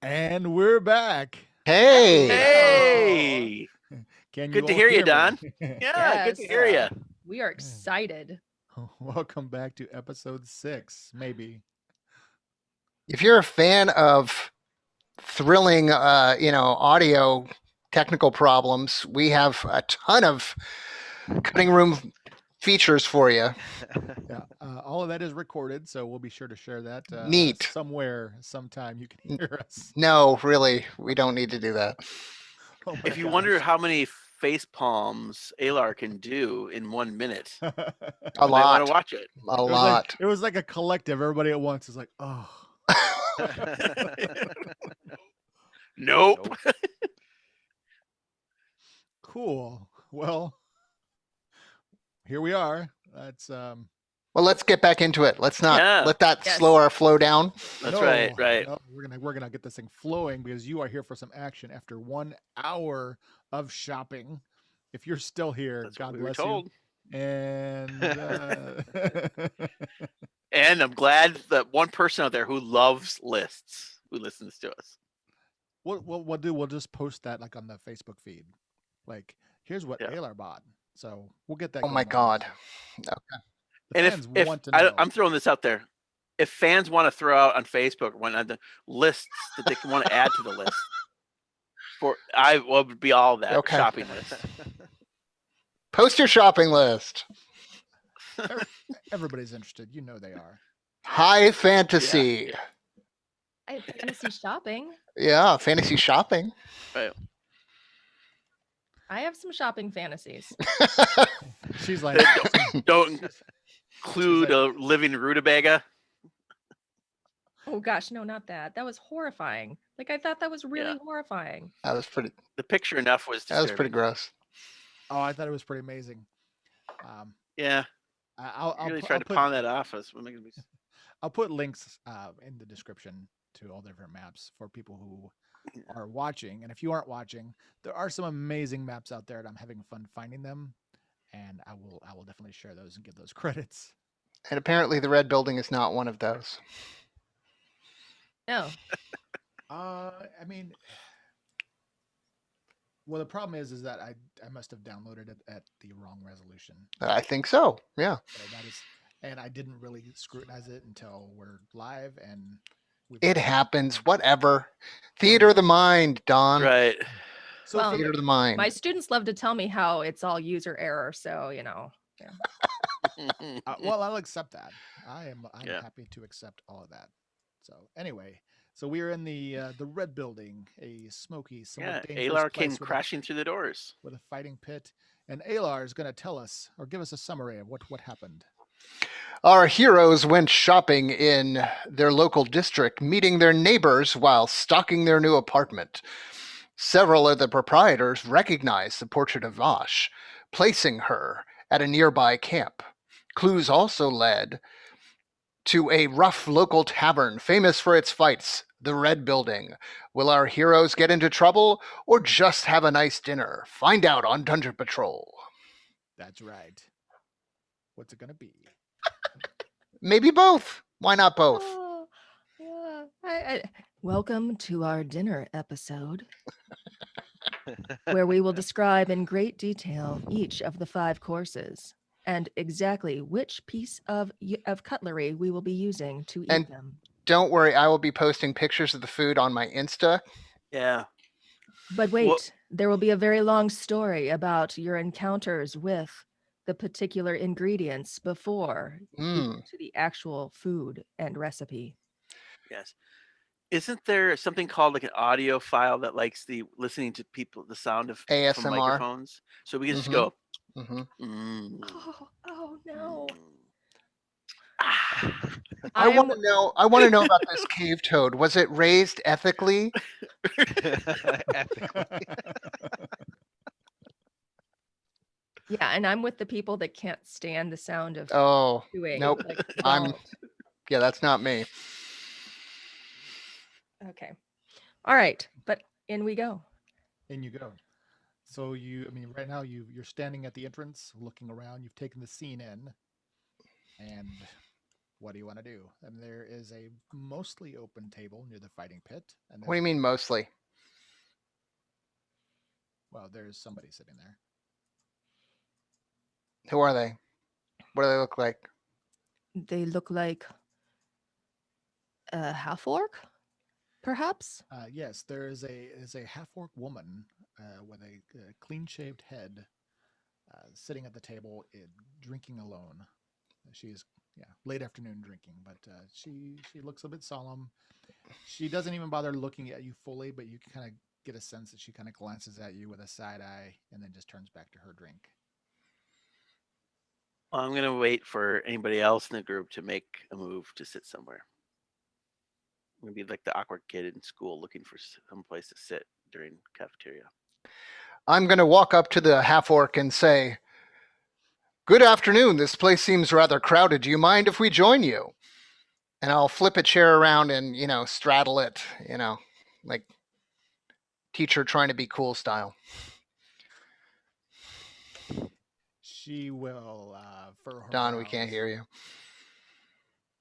And we're back. Hey, Hello. Hey, Can you good to all hear you, hear me? Don. Yeah, good to Yes. hear you. We are excited. Welcome back to episode 6, maybe. if you're a fan of thrilling, audio technical problems, we have a ton of cutting room features for you. Yeah, all of that is recorded, so we'll be sure to share that Neat. somewhere, sometime you can hear us. No, really, we don't need to do that. Oh my If you wonder gosh. how many face palms Alar can do in 1 minute, A you might want to lot, watch it. a lot. it was like a collective. Everybody at once is like, oh, Nope. Nope. cool. Well, here we are. That's Well, let's get back into it. Let's not Yeah, let that Yes. slow our flow down. that's right. Right. no, we're gonna get this thing flowing because you are here for some action after 1 hour of shopping. If you're still here, That's what God we were bless you. told. And And I'm glad that one person out there who loves lists who listens to us. we'll just post that like on the Facebook feed. Like, here's what Yeah. Alar bought. So we'll get that Oh my going on. God. The And fans if want to know. I'm throwing this out there, if fans want to throw out on Facebook one of the lists that they want to add to the list, I would be all that Okay. shopping list. Post your shopping list. Everybody's interested. You know they are. High fantasy. I have fantasy shopping. Yeah, fantasy shopping. Right. I have some shopping fantasies. She's like, Don't include a living rutabaga. Oh gosh, no, not that. That was horrifying. Like I thought that was really horrifying. That was pretty. The picture enough was disturbing. That was pretty gross. oh, I thought it was pretty amazing. Yeah, I'll really pu- tried I'll to put pawn that off us. I'll put links in the description to all the different maps for people who are watching. And if you aren't watching, there are some amazing maps out there, and I'm having fun finding them. And I will definitely share those and give those credits. And apparently, the red building is not one of those. No. I mean, well, the problem is that I must have downloaded it at the wrong resolution. I think so. Yeah. And I didn't really scrutinize it until we're live, and It happens. Whatever. Theater of the mind, Don. Right. So Well, Theater of the mind. My students love to tell me how it's all user error, so Yeah. well, I'll accept that. I'm Yeah. happy to accept all of that. So anyway, so we are in the red building, a smoky, somewhat dangerous Alar came place crashing through the doors. with a fighting pit, and Alar is going to tell us or give us a summary of what happened. Our heroes went shopping in their local district, meeting their neighbors while stocking their new apartment. Several of the proprietors recognized the portrait of Vash, placing her at a nearby camp. Clues also led to a rough local tavern famous for its fights, the Red Building. Will our heroes get into trouble or just have a nice dinner? Find out on Dungeon Patrol. That's right. What's it going to be? Maybe both. Why not both? Oh, yeah. Welcome to our dinner episode, where we will describe in great detail each of the 5 courses and exactly which piece of cutlery we will be using to eat And them. don't worry, I will be posting pictures of the food on my Insta. Yeah. But wait, there will be a very long story about your encounters with the particular ingredients before you get to the actual food and recipe. Yes. Isn't there something called like an audio file that likes the listening to people, the sound of from ASMR. microphones? So we can just go. Mm, Oh no. ah. I want to know about this cave toad. Was it raised ethically? Yeah, and I'm with the people that can't stand the sound of chewing. Nope. Like, don't. Yeah, that's not me. Okay. All right, but in we go. In you go. So right now you're standing at the entrance, looking around. You've taken the scene in, and What do you want to do? And there is a mostly open table near the fighting pit. And What do you mean mostly? Well, there's somebody sitting there. Who are they? What do they look like? They look like a half orc, perhaps. Yes, there is a half orc woman with a clean shaved head sitting at the table, drinking alone. She's late afternoon drinking, but she looks a bit solemn. She doesn't even bother looking at you fully, but you can kind of get a sense that she kind of glances at you with a side eye and then just turns back to her drink. Well, I'm gonna wait for anybody else in the group to make a move to sit somewhere. I'm gonna be like the awkward kid in school looking for some place to sit during cafeteria. I'm going to walk up to the half orc and say, "Good afternoon. This place seems rather crowded. Do you mind if we join you?" And I'll flip a chair around and, straddle it, like teacher trying to be cool style. She will furrow her Don, brows. we can't hear you.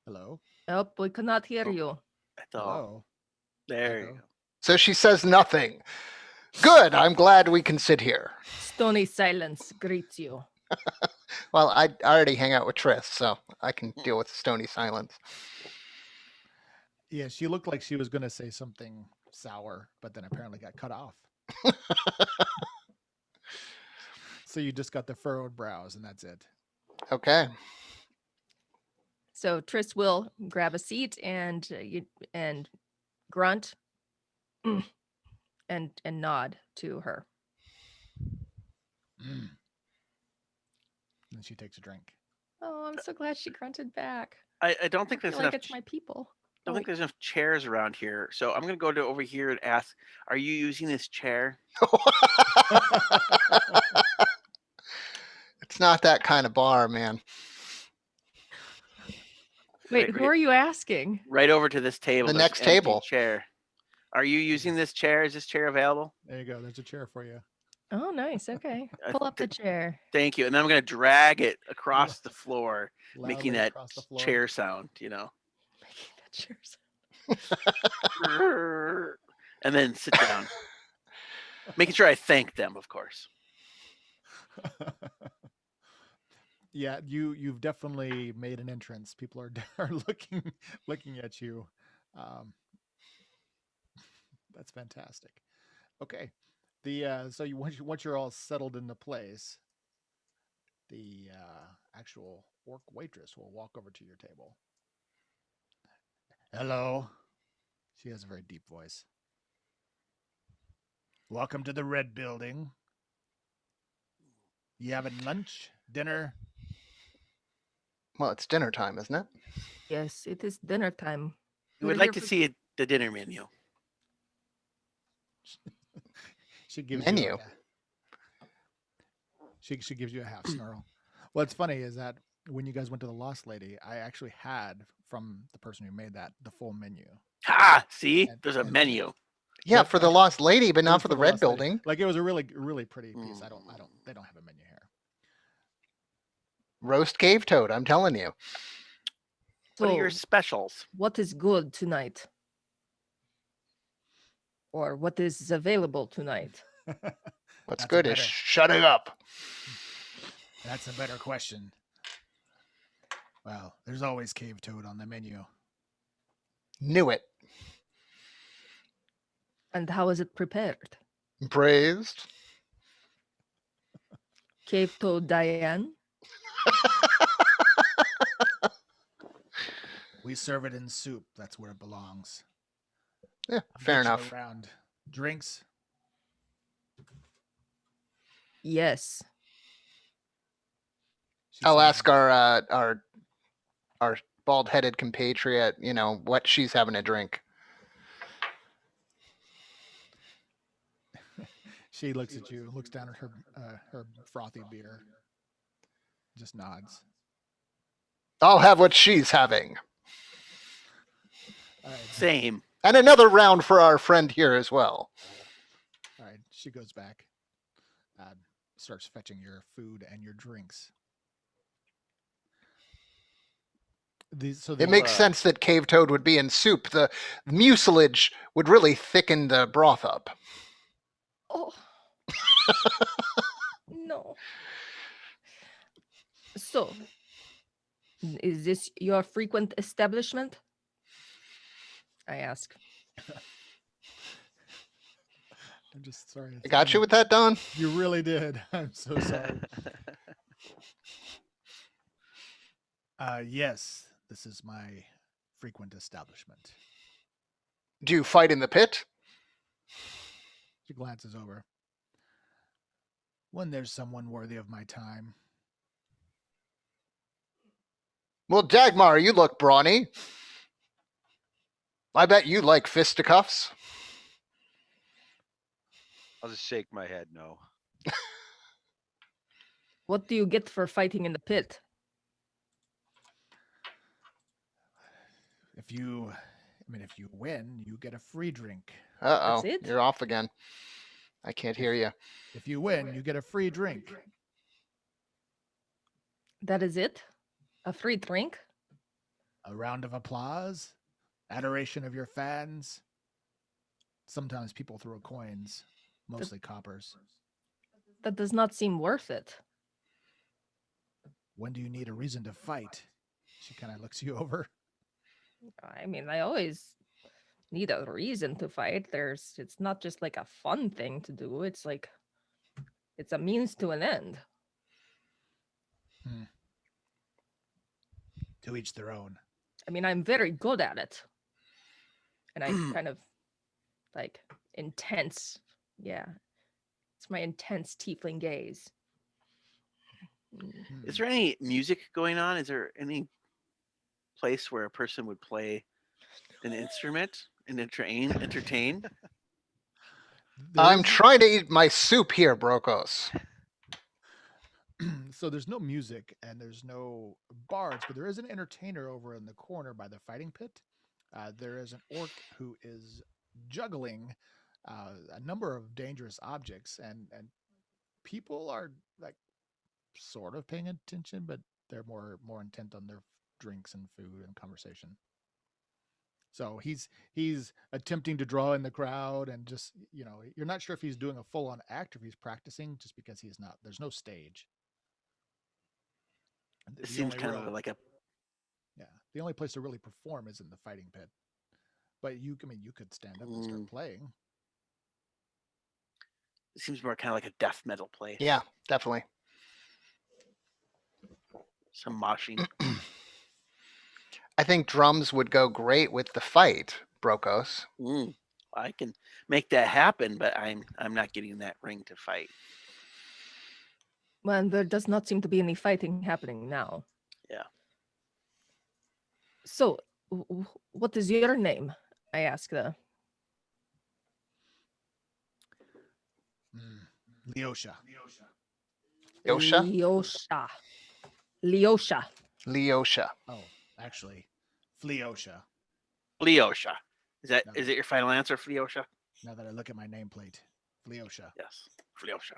Hello? Oh, we cannot hear Oh. you. I thought, Hello? there Echo? you go. So she says nothing. Good. I'm glad we can sit here. Stony silence greets you. Well, I already hang out with Triss, so I can deal with stony silence. Yeah, she looked like she was going to say something sour, but then apparently got cut off. So you just got the furrowed brows, and that's it. Okay. So Triss will grab a seat and grunt and nod to her. Mm. And she takes a drink. Oh, I'm so glad she grunted back. I don't think I there's feel enough. like it's my people. I don't think there's enough chairs around here, so I'm gonna go to over here and ask, "Are you using this chair?" It's not that kind of bar, man. Wait, who are you asking? Right over to this table. The there's next an empty table. chair. Are you using this chair? Is this chair available? There you go. There's a chair for you. Oh, nice. Okay. I Pull up the chair. Thank you. And then I'm gonna drag it across the floor, making Loudly that across the floor. chair sound, Making that chair sound. and then sit down. Making sure I thank them, of course. Yeah, you've definitely made an entrance. People are looking at you. Um, that's fantastic. Okay, so once you're all settled into place, the actual orc waitress will walk over to your table. Hello. She has a very deep voice. Welcome to the Red Building. You having lunch, dinner? Well, it's dinner time, isn't it? Yes, it is dinner time. We We're would like here to for- see the dinner menu. She gives Menu. you like she gives you a half snarl. What's funny is that when you guys went to the Lost Lady, I actually had from the person who made that the full menu. Ah, see, And- there's a and- menu. Yeah, But, for the like, Lost Lady, but It not was for the the Red Lost Lady. Mm. Building. Like it was a really pretty piece. They don't have a menu here. Roast cave toad, I'm telling you. What are your So, specials? what is good tonight? Or what is available tonight? What's That's a good is better- shutting up. That's a better question. Well, there's always cave toad on the menu. Knew it. And how is it prepared? Braised. Cave toad Diane? We serve it in soup. That's where it belongs. Yeah, I'll fair get you enough. Around drinks. Yes. She I'll says, ask our bald-headed compatriot, what she's having to drink. She looks at you, looks down at her frothy beer, just nods. I'll have what she's having. All right, Same. And another round for our friend here as well. all right. She goes back, starts fetching your food and your drinks. It makes sense that cave toad would be in soup. The mucilage would really thicken the broth up. Oh. No. So, is this your frequent establishment? I ask. I'm just sorry. I got you with that, Don? You really did. I'm so sorry. Yes, this is my frequent establishment. Do you fight in the pit? She glances over. When there's someone worthy of my time. Well, Dagmar, you look brawny. I bet you like fisticuffs. I'll just shake my head no. What do you get for fighting in the pit? If you win, you get a free drink. Uh-oh, That's it? you're off again. I can't hear you. If you win, you get a free drink. That is it? A free drink? A round of applause, adoration of your fans. Sometimes people throw coins, mostly coppers. That does not seem worth it. When do you need a reason to fight? She kind of looks you over. I mean, I always need a reason to fight. It's not just like a fun thing to do. It's like it's a means to an end. To each their own. I mean, I'm very good at it. And I kind of like intense. Yeah. It's my intense tiefling gaze. Is there any music going on? Is there any place where a person would play an instrument and entertain? I'm trying to eat my soup here, Brokos. So there's no music and there's no bards, but there is an entertainer over in the corner by the fighting pit. There is an orc who is juggling a number of dangerous objects, and people are like sort of paying attention, but they're more intent on their drinks and food and conversation. So he's attempting to draw in the crowd, and just you're not sure if he's doing a full on act or if he's practicing, just because he's not. There's no stage. It seems kind of like a the only place to really perform is in the fighting pit. But you could stand up and start playing. It seems more kind of like a death metal place. Yeah, definitely. Some moshing. I think drums would go great with the fight, Brokos. I can make that happen, but I'm not getting that ring to fight. Well, there does not seem to be any fighting happening now. Yeah. So, what is your name? I ask the. Leosha. Yosha? Leosha. Oh, actually, Fleosha. Fleosha. Is it your final answer, Fleosha? Now that I look at my nameplate, Fleosha. Yes, Fleosha.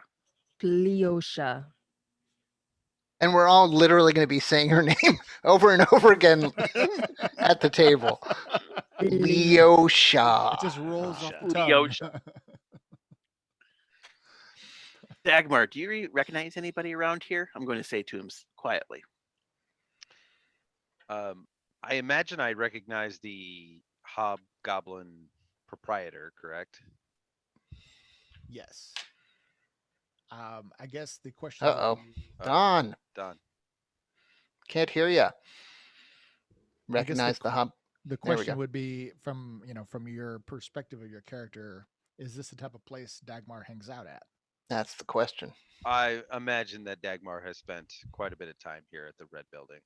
Fleosha. And we're all literally going to be saying her name over and over again at the table. Leosha. It just rolls off the Leosha. tongue. Dagmar, do you recognize anybody around here? I'm going to say to him quietly. I imagine I recognize the hobgoblin proprietor, correct? Yes. I guess the question. Uh-oh. would be- Don. Can't hear you. I guess Recognize the hub. The There we question go. would be from your perspective of your character, is this the type of place Dagmar hangs out at? That's the question. I imagine that Dagmar has spent quite a bit of time here at the Red Building.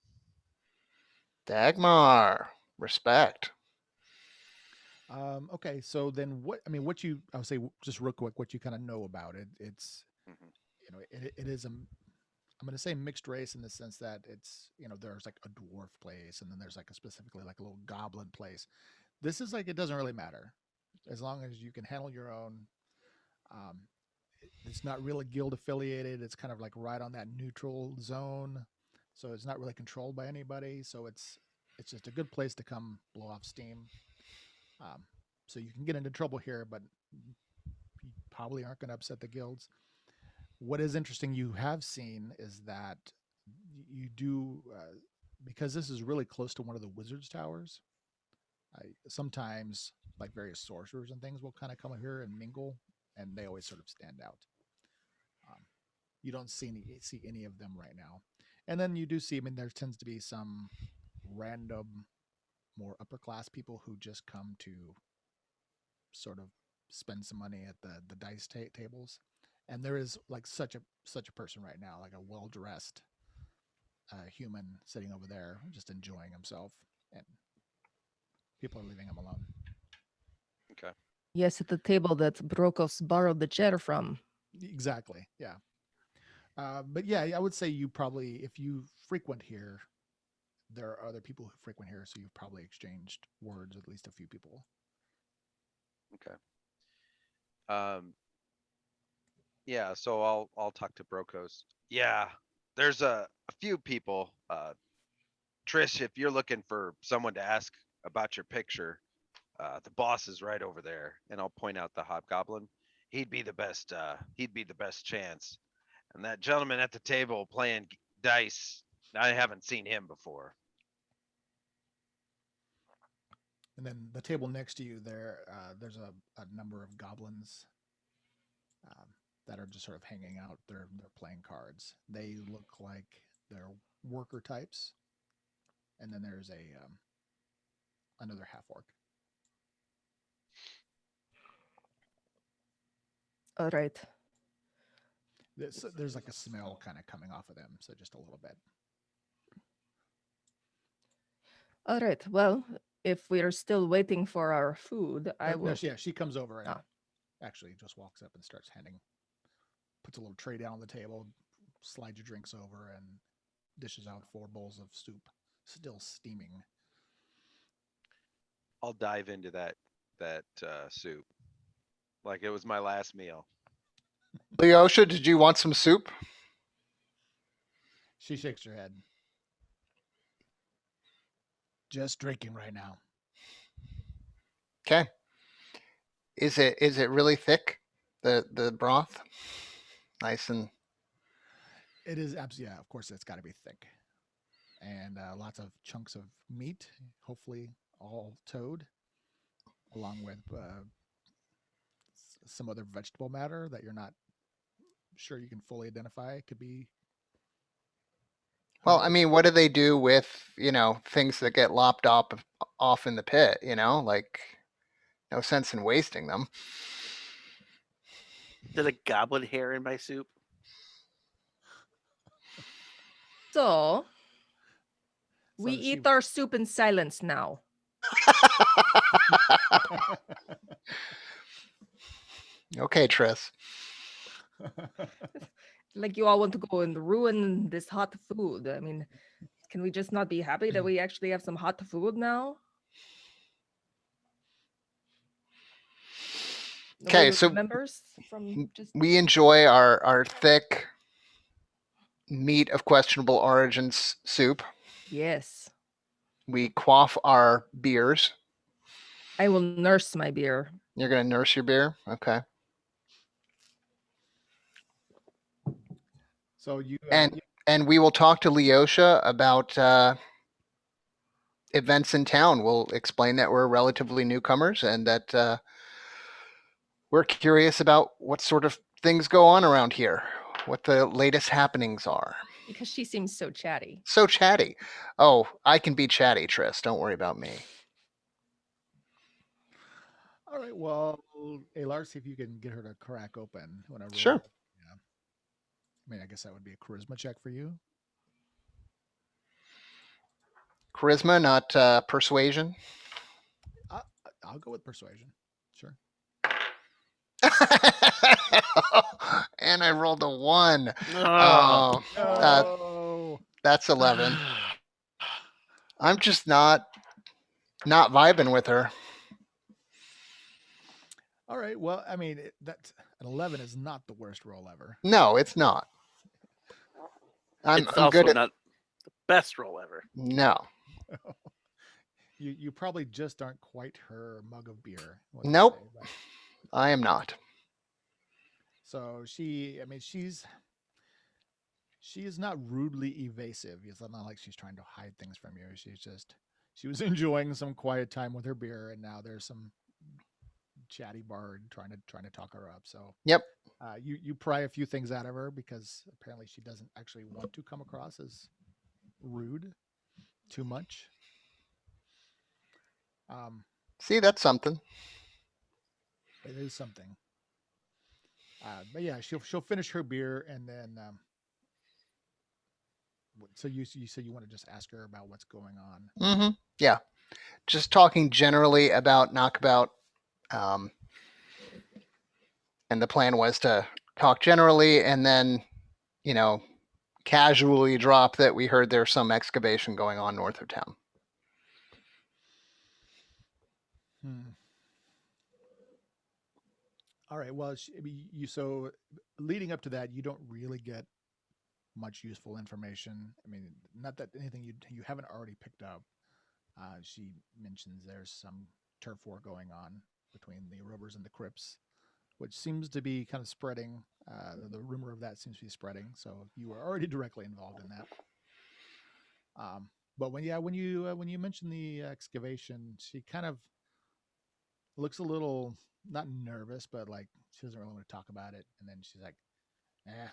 Dagmar. Respect. Okay, so then I would say just real quick, what you kind of know about it. It's it is I'm going to say mixed race in the sense that it's there's like a dwarf place, and then there's like specifically like a little goblin place. This is like, it doesn't really matter as long as you can handle your own. It's not really guild affiliated. It's kind of like right on that neutral zone, so it's not really controlled by anybody. So it's it's just a good place to come blow off steam. Um, so you can get into trouble here, but you probably aren't going to upset the guilds. What is interesting you have seen is that you do because this is really close to one of the wizards towers. Sometimes like various sorcerers and things will kind of come here and mingle, and they always sort of stand out. Um, you don't see any of them right now, and then you do see. I mean, there tends to be some random, more upper class people who just come to sort of spend some money at the dice tables, and there is like such a person right now, like a well dressed human sitting over there, just enjoying himself, and people are leaving him alone. Okay. Yes, at the table that Brokos borrowed the chair from. Exactly. Yeah. But yeah, I would say you probably, if you frequent here, there are other people who frequent here, so you've probably exchanged words with at least a few people. Okay. Um. Yeah. So I'll talk to Brokos. Yeah. There's a few people. Trish, if you're looking for someone to ask about your picture, the boss is right over there, and I'll point out the hobgoblin. He'd be the best. He'd be the best chance. And that gentleman at the table playing dice, I haven't seen him before. And then the table next to you, there's a number of goblins um, that are just sort of hanging out. They're playing cards. They look like they're worker types, and then there's a another half orc. All right. There's like a smell kind of coming off of them, so just a little bit. All right. Well, if we are still waiting for our food, I will. Yeah, she comes over and Oh. actually just walks up and starts puts a little tray down on the table, slides your drinks over, and dishes out 4 bowls of soup, still steaming. I'll dive into that soup like it was my last meal. Leosha, did you want some soup? She shakes her head. Just drinking right now. Okay. Is it really thick? The broth? Nice and It is absolutely, yeah, of course, it's got to be thick. And lots of chunks of meat, hopefully all toad, along with some other vegetable matter that you're not sure you can fully identify. It could be. well, I mean, what do they do with, things that get lopped off in the pit, Like no sense in wasting them. Did a goblin hair in my soup? So, we So she- eat our soup in silence now. Okay, Tris. Like you all want to go and ruin this hot food. I mean, can we just not be happy that we actually have some hot food now? Okay, Nobody so remembers from just we enjoy our thick meat of questionable origins soup. yes. We quaff our beers. I will nurse my beer. You're gonna nurse your beer, okay? So you And we will talk to Leosha about events in town. We'll explain that we're relatively newcomers and that we're curious about what sort of things go on around here, what the latest happenings are. Because she seems so chatty. So chatty. Oh, I can be chatty, Tris. Don't worry about me. all right. Well, hey, Lars, see if you can get her to crack open. When I roll. Sure. Yeah. I mean, I guess that would be a charisma check for you. Charisma, not persuasion. I'll go with persuasion. Sure. And I rolled a 1. Oh. No. That's 11. I'm just not vibing with her. All right. Well, I mean, that's an 11 is not the worst roll ever. No, it's not. I'm It's I'm also good at not the best roll ever. no. You probably just aren't quite her mug of beer. What they Nope. say, but I am not. so I mean, she is not rudely evasive. It's not like she's trying to hide things from you. She was enjoying some quiet time with her beer, and now there's some chatty bard trying to talk her up. So Yep. you pry a few things out of her because apparently she doesn't actually want to come across as rude too much. Um, See, that's something. it is something. But yeah, she'll finish her beer and then. So you said you want to just ask her about what's going on. Mm-hmm. Yeah. Just talking generally about Knockabout. Um, and the plan was to talk generally and then, you know, casually drop that we heard there's some excavation going on north of town. Hmm. All right. Well, I mean, so leading up to that, you don't really get much useful information. I mean, not that anything you haven't already picked up. She mentions there's some turf war going on between the Rovers and the Crips, which seems to be kind of spreading. The rumor of that seems to be spreading. So you were already directly involved in that. But when you mention the excavation, she kind of looks a little not nervous, but like she doesn't really want to talk about it. And then she's like, "Eh,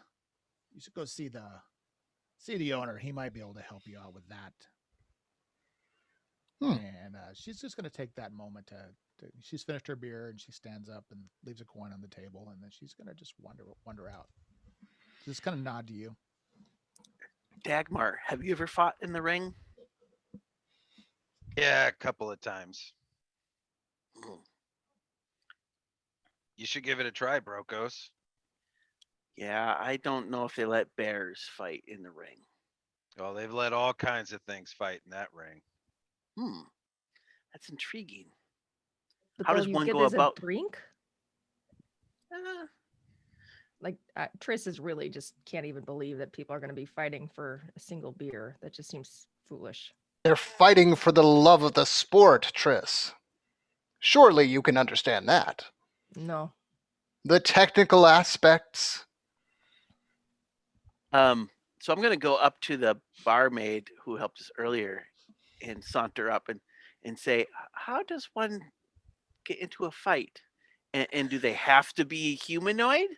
you should go see the owner. He might be able to help you out with that." Hmm. And she's just going to take that moment she's finished her beer and she stands up and leaves a coin on the table, and then she's going to just wander out. Just kind of nod to you. Dagmar, have you ever fought in the ring? Yeah, a couple of times. Hmm. You should give it a try, Brokos. Yeah, I don't know if they let bears fight in the ring. Well, they've let all kinds of things fight in that ring. That's intriguing. But How all does you one get go is about? a drink? Uh, Like Triss is really just can't even believe that people are going to be fighting for a single beer. That just seems foolish. They're fighting for the love of the sport, Triss. Surely you can understand that. No. The technical aspects. so I'm gonna go up to the barmaid who helped us earlier and saunter up and say, how does one get into a fight? And do they have to be humanoid?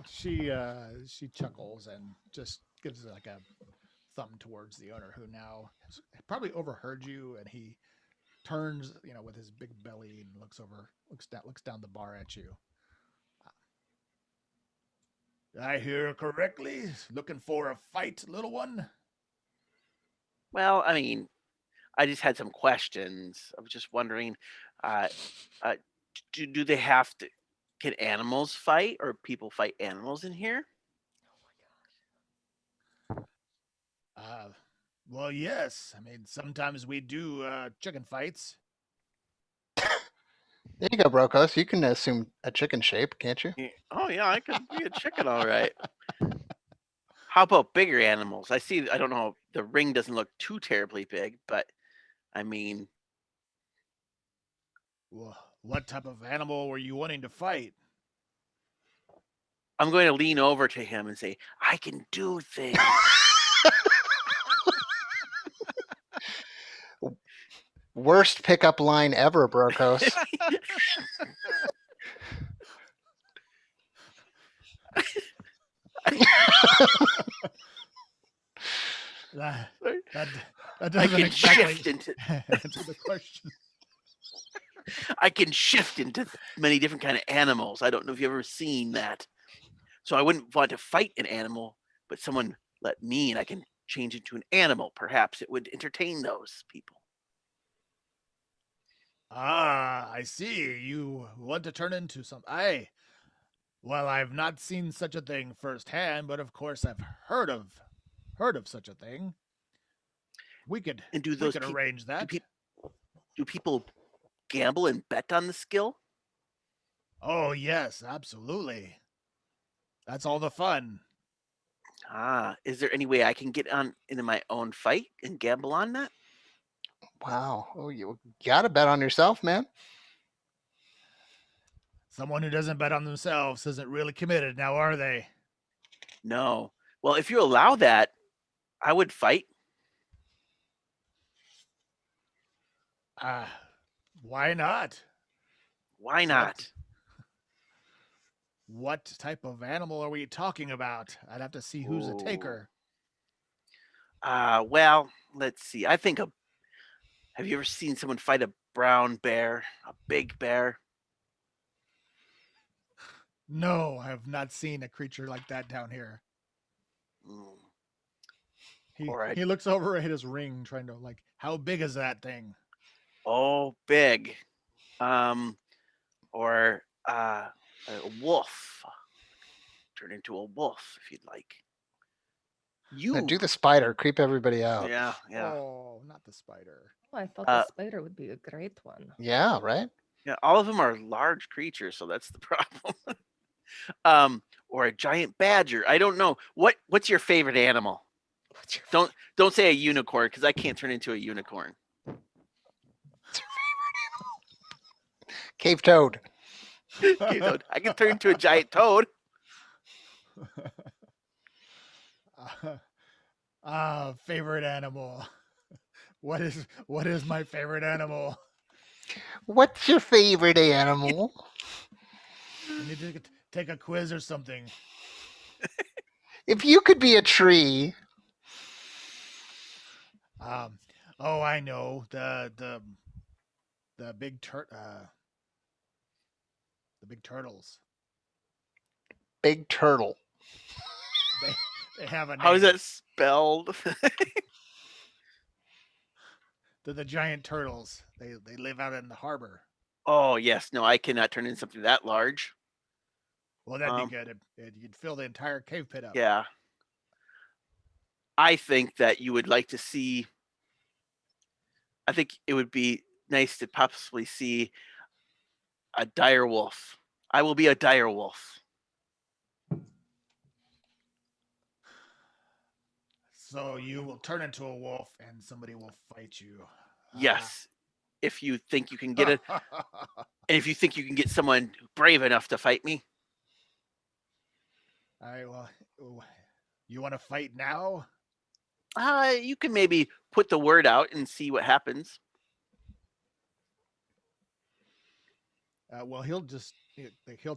She chuckles and just gives like a thumb towards the owner, who now has probably overheard you, and he turns, with his big belly and looks down the bar at you. I hear correctly? Looking for a fight, little one? Well, I mean, I just had some questions. I was just wondering, uh, uh, do they have to? Can animals fight, or people fight animals in here? Uh, well, yes. I mean, sometimes we do chicken fights. There you go, Brokos. You can assume a chicken shape, can't you? Oh yeah, I could be a chicken, all right. How about bigger animals? I don't know. The ring doesn't look too terribly big, but I mean, Well, what type of animal were you wanting to fight? I'm going to lean over to him and say, I can do things. Worst pickup line ever, Brokos. That, Sorry. that I doesn't can exactly shift into answer the question. I can shift into many different kind of animals. I don't know if you've ever seen that. So I wouldn't want to fight an animal, but someone let me and I can change into an animal. Perhaps it would entertain those people. Ah, I see. You want to turn into some. Well, I've not seen such a thing firsthand, but of course I've heard of such a thing. We could And do we those could people arrange do, that. do people gamble and bet on the skill? Oh yes, absolutely. That's all the fun. Is there any way I can get on into my own fight and gamble on that? Wow. Oh, you gotta bet on yourself, man. Someone who doesn't bet on themselves isn't really committed, now are they? No. Well, if you allow that, I would fight. Why not? Why not? What type of animal are we talking about? I'd have to see who's a Ooh. taker. Well, let's see. I think have you ever seen someone fight a brown bear, a big bear? No, I have not seen a creature like that down here. Mm. He Or a he looks over at his ring, trying to like, how big is that thing? big. Or a wolf. Turn into a wolf if you'd like. Now You, do the spider, creep everybody out. yeah. Oh, not the spider. Oh, I thought Uh, the spider would be a great one. Yeah, right? Yeah, all of them are large creatures, so that's the problem. Or a giant badger. I don't know. What's your favorite animal? What's your Don't say a unicorn because I can't turn into a unicorn. Cave toad. Okay, so I can turn into a giant toad. Favorite animal. What is my favorite animal? What's your favorite animal? I need to take a quiz or something. If you could be a tree, Oh, I know the big the big turtles. big turtle. They have a name. How is that spelled? They're the giant turtles. They live out in the harbor. Oh yes, no, I cannot turn into something that large. Well, that'd be good. You'd fill the entire cave pit up. Yeah. I think that you would like to see. I think it would be nice to possibly see a dire wolf. I will be a dire wolf. So you will turn into a wolf, and somebody will fight you. Yes, if you think you can get it, and if you think you can get someone brave enough to fight me. All right. Well, you want to fight now? You can maybe put the word out and see what happens. Well, he'll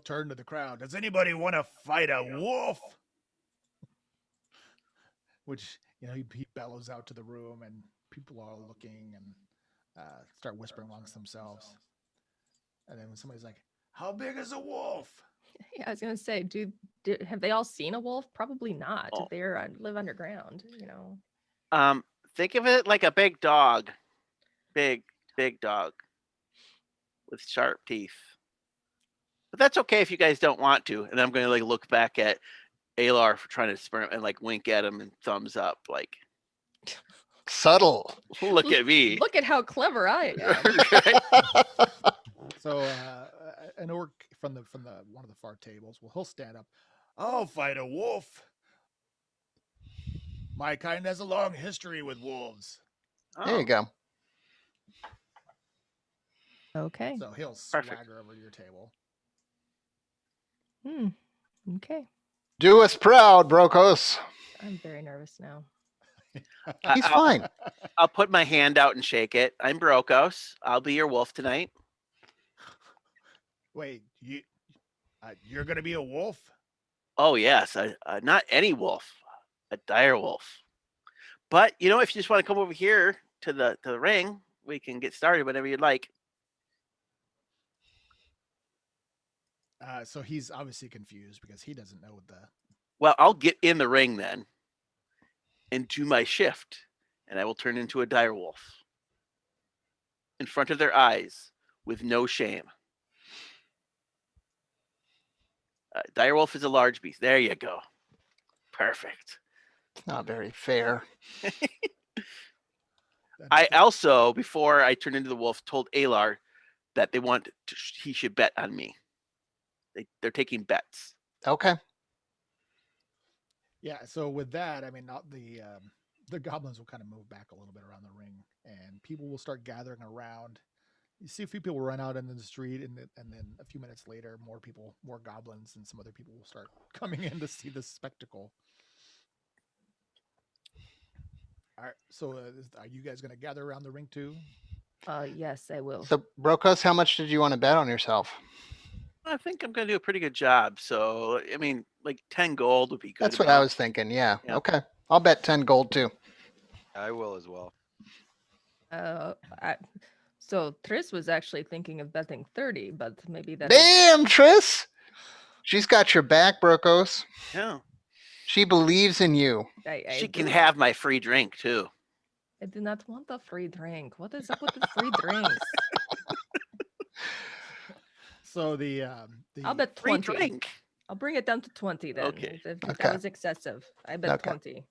turn to the crowd. Does anybody want to fight a wolf? Which he bellows out to the room, and people are all looking and start whispering amongst themselves. And then when somebody's like, "How big is a wolf?" Yeah, I was gonna say, have they all seen a wolf? Probably not. Oh. They live underground, Think of it like a big dog, big dog with sharp teeth. But that's okay if you guys don't want to. And I'm going to like look back at Alar for trying to spur and like wink at him and thumbs up, like Subtle. look at me. Look at how clever I am. So an orc from the one of the far tables, well, he'll stand up. I'll fight a wolf. My kind has a long history with wolves. There you go. Okay. So he'll Perfect. swagger over to your table. Okay. Do us proud, Brokos. I'm very nervous now. He's fine. I'll put my hand out and shake it. I'm Brokos. I'll be your wolf tonight. Wait, you're gonna be a wolf? Oh yes, not any wolf, a dire wolf. But if you just want to come over here to the ring, we can get started whenever you'd like. So he's obviously confused because he doesn't know what the. Well, I'll get in the ring then and do my shift, and I will turn into a dire wolf in front of their eyes with no shame. Dire wolf is a large beast. There you go. Perfect. It's not very fair. I also, before I turned into the wolf, told Alar that he should bet on me. They're taking bets. Okay. Yeah. So with that, I mean, not the goblins will kind of move back a little bit around the ring, and people will start gathering around. You see a few people run out into the street, and then a few minutes later, more goblins, and some other people will start coming in to see this spectacle. All right. So, are you guys going to gather around the ring too? Yes, I will. So, Brokos, how much did you want to bet on yourself? I think I'm gonna do a pretty good job. So I mean, like 10 gold would be good. That's what I was thinking. Yeah. Yeah. Okay. I'll bet 10 gold too. I will as well. Uh, I, so Tris was actually thinking of betting 30, but maybe that. Damn, Tris! She's got your back, Brokos. Yeah. She believes in you. She can have my free drink too. I do not want a free drink. What is up with the free drinks? So I'll bet Free 20. drink. I'll bring it down to 20 then. Okay. If Okay. that was excessive, I bet Okay. 20.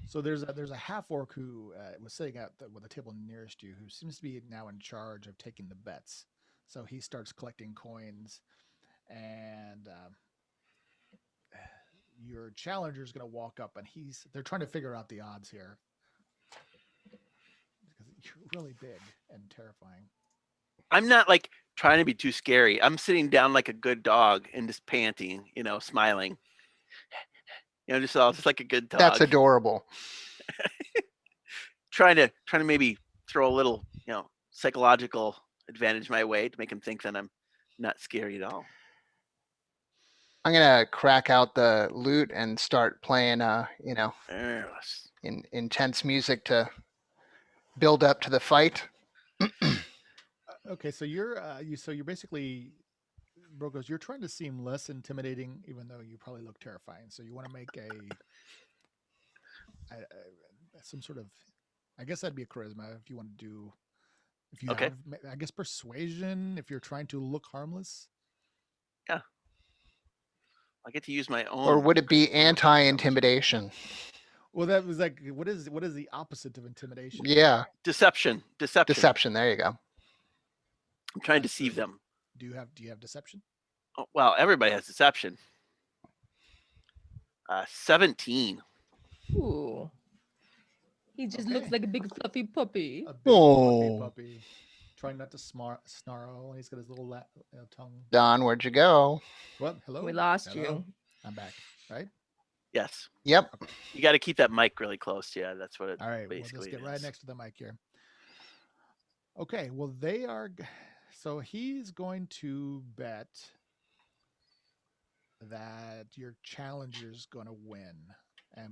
So there's a half orc who was sitting at with the table nearest you, who seems to be now in charge of taking the bets. So he starts collecting coins, and your challenger is going to walk up, and they're trying to figure out the odds here because you're really big and terrifying. I'm not like trying to be too scary. I'm sitting down like a good dog and just panting, smiling. Just like a good dog. That's adorable. Trying to maybe throw a little, psychological advantage my way to make him think that I'm not scary at all. I'm gonna crack out the lute and start playing, Yes. intense music to build up to the fight. Okay, so you're basically Brokos. You're trying to seem less intimidating, even though you probably look terrifying. So you want to make some sort of, I guess that'd be a charisma if you want to do, if you Okay. have, I guess persuasion if you're trying to look harmless. Yeah. I get to use my own. Or would it be anti-intimidation? Well, that was like, what is the opposite of intimidation? Yeah. Deception. Deception. There you go. I'm trying to deceive them. Do you have deception? Oh, well, everybody has deception. 17. Ooh. He just looks Okay. like a big fluffy puppy. A big Oh. puppy, trying not to snarl. He's got his little tongue. Don, where'd you go? Well, hello. We lost Hello. you. I'm back. Right. Yes. Yep. You got to keep that mic really close. Yeah, that's what it All right. Well, basically let's get is. right next to the mic here. Okay. Well, they are. So he's going to bet that your challenger's going to win,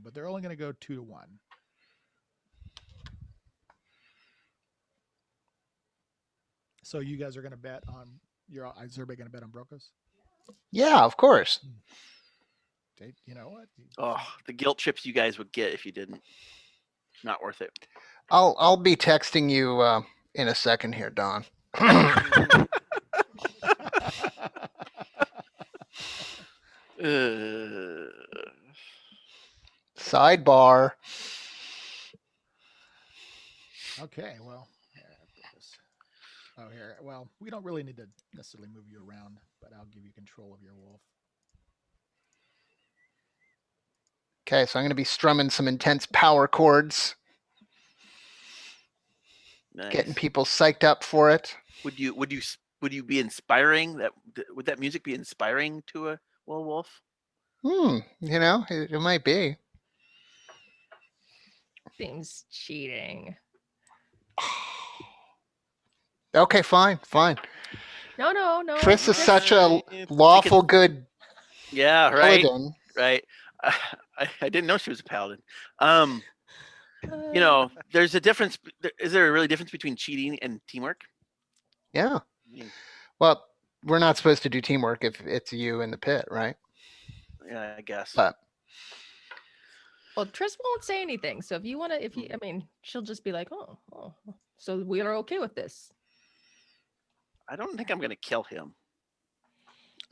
but they're only going to go 2-1. So you guys are going to bet on is everybody going to bet on Brokos? Yeah, of course. You know what? Oh, the guilt trips you guys would get if you didn't. Not worth it. I'll be texting you in a second here, Don. Sidebar. Okay, well, here, I'll put this. Oh, here. Well, we don't really need to necessarily move you around, but I'll give you control of your wolf. Okay, so I'm going to be strumming some intense power chords, Nice. getting people psyched up for it. Would you be inspiring? Would that music be inspiring to a wolf? It might be. Seems cheating. Okay, fine. No. Chris is such a It's lawful good Yeah, right. paladin. Right. I didn't know she was a paladin. There's a difference. Is there a really difference between cheating and teamwork? Yeah. I mean, Well, we're not supposed to do teamwork if it's you in the pit, right? yeah, I guess. But Well, Tris won't say anything. So if you want to, I mean, she'll just be like, oh. So we are okay with this. I don't think I'm going to kill him.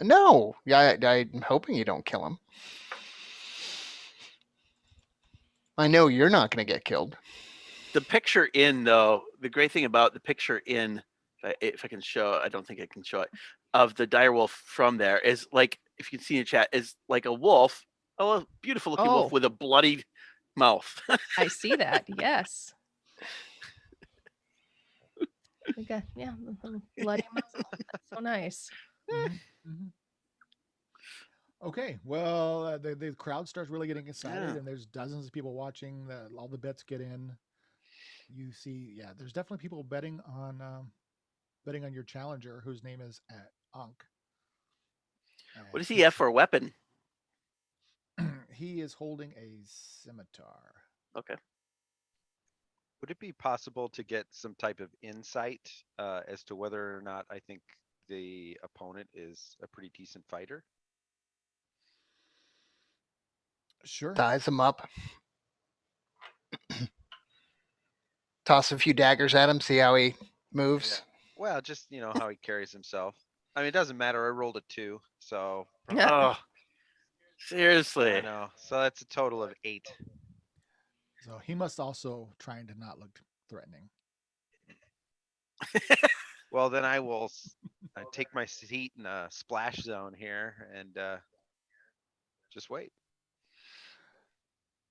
no, I'm hoping you don't kill him. I know you're not going to get killed. The picture the great thing about the picture if I can show, I don't think I can show it, of the dire wolf from there is like, if you can see in the chat, is like a wolf Oh, a beautiful looking wolf Oh. with a bloody mouth. I see that. Yes. We got a bloody muzzle. That's so nice. Mhm, mhm. Okay, well, the crowd starts really getting excited, Yeah. and there's dozens of people watching. All the bets get in. You see, yeah, there's definitely people betting on your challenger, whose name is Ankh. What does And he have for a weapon? he is holding a scimitar. Okay. Would it be possible to get some type of insight as to whether or not I think the opponent is a pretty decent fighter? Sure. Ties him up. Toss a few daggers at him, see how he moves. Well, just how he carries himself. I mean, it doesn't matter. I rolled a 2, so Oh, I seriously. know. So that's a total of 8. So he must also trying to not look threatening. Well, then I will take my seat in a splash zone here and just wait.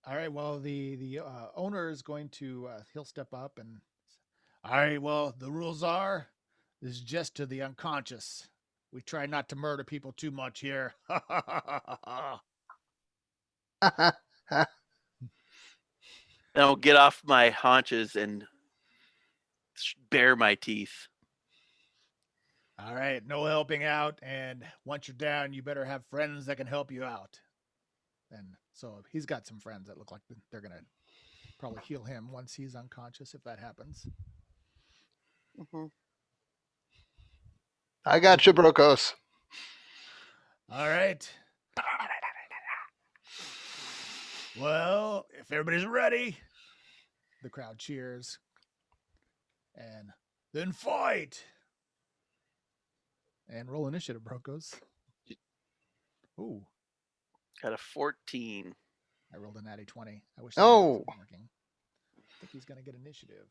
All right. Well, the owner is going to he'll step up and. All right. Well, the rules are this is just to the unconscious. We try not to murder people too much here. Then I'll get off my haunches and bare my teeth. All right. No helping out. And once you're down, you better have friends that can help you out. And so he's got some friends that look like they're going to probably heal him once he's unconscious if that happens. Mhm. I got you, Brokos. All right. Well, if everybody's ready, the crowd cheers. And then fight. And roll initiative, Brokos. Ooh, Got a 14. I rolled a natty 20. I wish that was Oh, working. I think he's going to get initiative.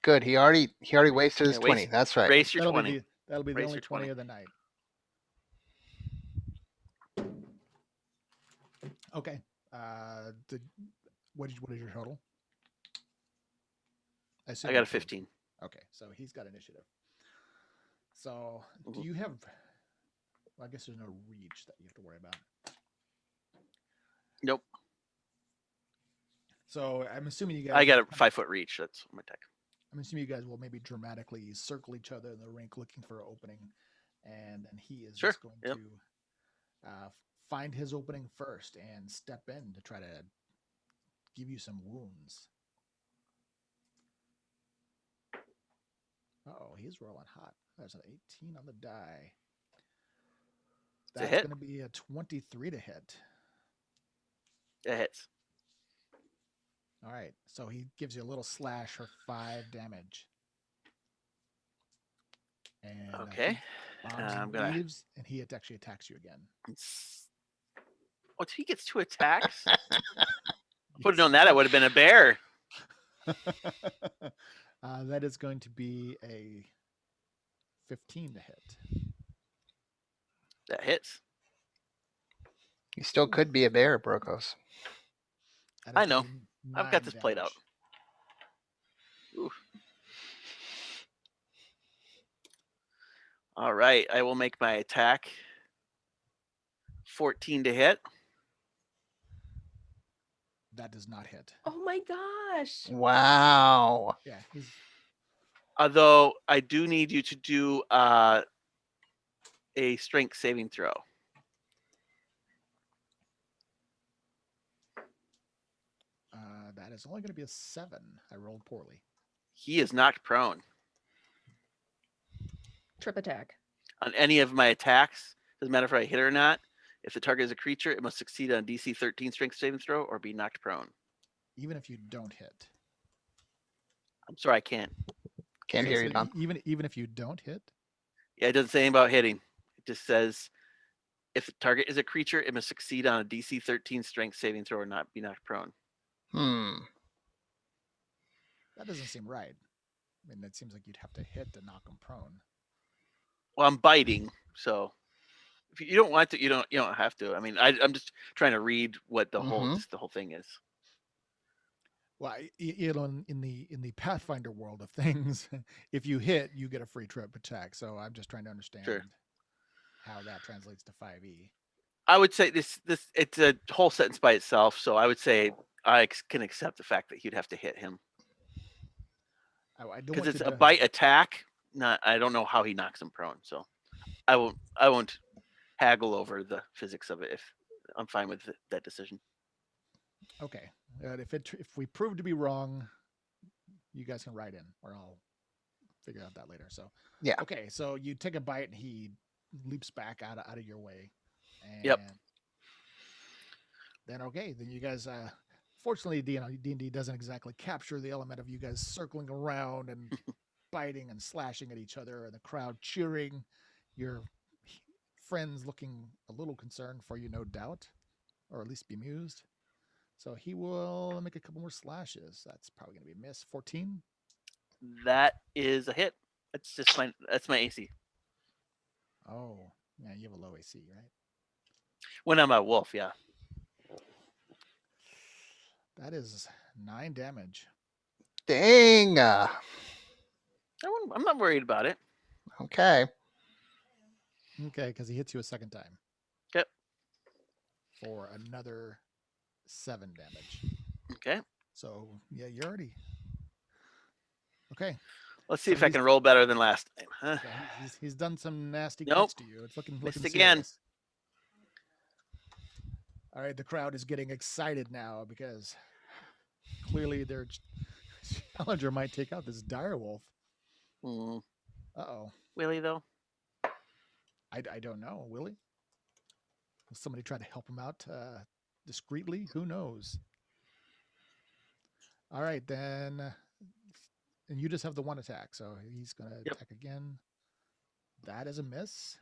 good. He already wasted his Yeah, 20. That's right. Race your That'll 20. be the Raise only your 20 20. of the night. Okay. What is your total? I got a 15. Okay, so he's got initiative. So, do Mhm. you have? Well, I guess there's no reach that you have to worry about. Nope. So I'm assuming you guys. I got a 5-foot reach. That's my tech. I'm assuming you guys will maybe dramatically circle each other in the rink looking for an opening, and then he is Sure. just going Yep. to find his opening first and step in to try to give you some wounds. Oh, he's rolling hot. There's an 18 on the die. It's a That's hit. going to be a 23 to hit. It hits. All right, so he gives you a little slash for 5 damage. And Okay. he bombs I'm and gonna. weaves, and he actually attacks you again. Oh, he gets 2 attacks. Would have known that. I would have been a bear. That is going to be a 15 to hit. That hits. You still could be a bear, Brokos. That is I gonna know. be I've got 9 this played out. damage. Oof. All right. I will make my attack. 14 to hit. That does not hit. Oh my gosh. Wow. Yeah, he's Although I do need you to do a strength saving throw. that is only going to be a 7. I rolled poorly. He is knocked prone. Trip attack. On any of my attacks, doesn't matter if I hit or not. If the target is a creature, it must succeed on DC 13 strength saving throw or be knocked prone. Even if you don't hit. I'm sorry, I can't. Can't So hear you, so Don. even if you don't hit. Yeah, it doesn't say anything about hitting. It just says if the target is a creature, it must succeed on a DC 13 strength saving throw or not be knocked prone. That doesn't seem right. I mean, it seems like you'd have to hit to knock him prone. Well, I'm biting, so If you don't want to, you don't have to. I mean, I'm just trying to read what the whole Mhm. thing is. Well, in the Pathfinder world of things, if you hit, you get a free trip attack. So I'm just trying to understand Sure. how that translates to 5e. I would say this it's a whole sentence by itself. So I would say I can accept the fact that you'd have to hit him I don't because want you it's a to. bite attack. Not I don't know how he knocks him prone. So I won't haggle over the physics of it if I'm fine with that decision. Okay, if we prove to be wrong, you guys can write in, or I'll figure out that later. So Yeah. okay, so you take a bite, and he leaps back out of your way, and Yep. then okay, then you guys. Fortunately, D&D doesn't exactly capture the element of you guys circling around and biting and slashing at each other, and the crowd cheering. Your friends looking a little concerned for you, no doubt, or at least bemused. So he will make a couple more slashes. That's probably going to be a miss. 14. That is a hit. That's my AC. Oh, yeah, you have a low AC, right? When I'm a wolf, yeah. That is 9 damage. Dang. I'm not worried about it. Okay. Okay, because he hits you a second time Yep. for another 7 damage. Okay. So yeah, you're already okay. Let's see So if I can roll better than last time. Huh? yeah, he's done some nasty Nope. cuts to you. It's looking Missed serious. again. All right, the crowd is getting excited now because clearly their challenger might take out this dire wolf. Hmm. Uh-oh. Willie though. I don't know. Will he? Will somebody try to help him out discreetly? Who knows? All right, then. And you just have the one attack, so he's going to Yep. attack again. That is a miss.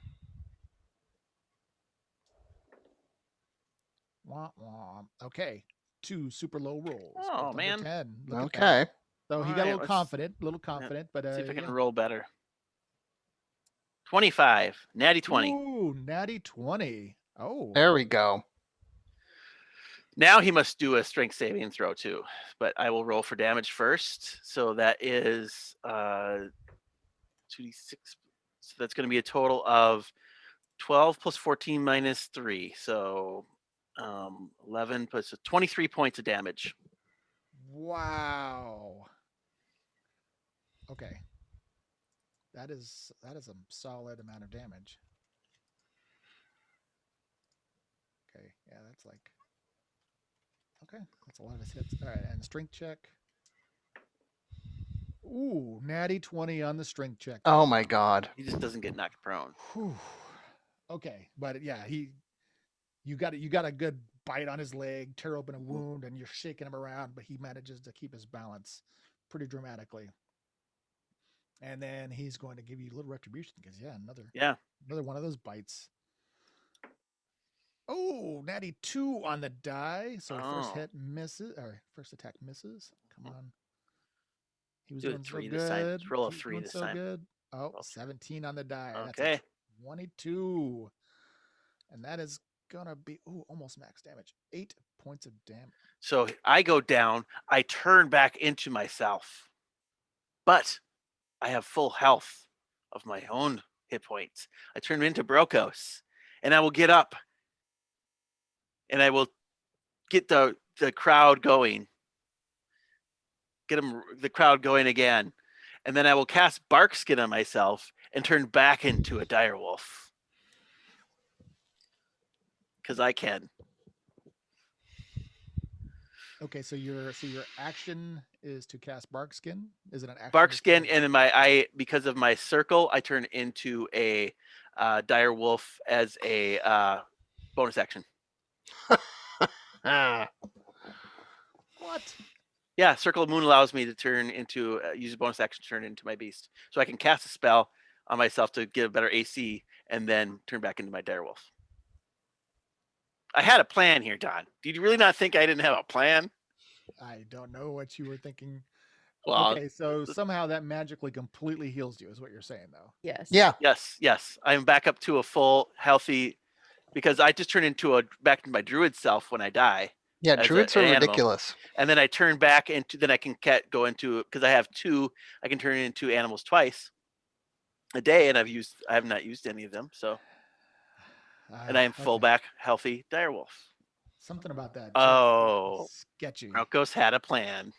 Wah, wah. Okay, 2 super low rolls. Oh Both man. under 10. Look at that. Okay. So he All got right, a little confident, but see if I can yeah. roll better. 25. Natty 20. Ooh, natty 20. Oh, There we go. Now he must do a strength saving throw too, but I will roll for damage first. So that is 2d6. So that's going to be a total of 12 plus 14 minus 3. So 11 plus 23 points of damage. wow. Okay. That is a solid amount of damage. Okay, yeah, that's like okay, that's a lot of his hits. All right, and strength check. Ooh, natty 20 on the strength check. Oh my god. He just doesn't get knocked prone. Whew. Okay, but yeah, you got a good bite on his leg, tear open a wound, and you're shaking him around, but he manages to keep his balance pretty dramatically. And then he's going to give you a little retribution because another one of those bites. Oh, natty 2 on the die. So first Oh. hit misses, or first attack misses. Come on. He was Do doing it so 3 this time. good. Roll a He's 3 doing this so time. good. Oh, Roll 17 on the die. That's Okay. a 22. And that is going to be, almost max damage. 8 points of damage. So I go down. I turn back into myself, but I have full health of my own hit points. I turn into Brokos, and I will get up, and I will get the crowd going. Get the crowd going again, and then I will cast Barkskin on myself and turn back into a direwolf because I can. Okay, so your action is to cast Barkskin. Is it an action? Barkskin, and because of my circle, I turn into a dire wolf as a bonus action. Ah. What? Yeah, Circle of Moon allows me to turn into use a bonus action to turn into my beast, so I can cast a spell on myself to get a better AC, and then turn back into my direwolf. I had a plan here, Don. Did you really not think I didn't have a plan? I don't know what you were thinking. Well, Okay, so somehow that magically completely heals you, is what you're saying, though. Yes. Yeah. yes. I'm back up to a full healthy because I just turn back into my druid self when I die. Yeah, As druids an are animal. ridiculous. And then I turn back into, then I can go into, because I have 2, I can turn into animals twice a day, and I have not used any of them. So, and I am full Okay. back healthy direwolf. Something about that. Oh, Sketchy. Broncos had a plan.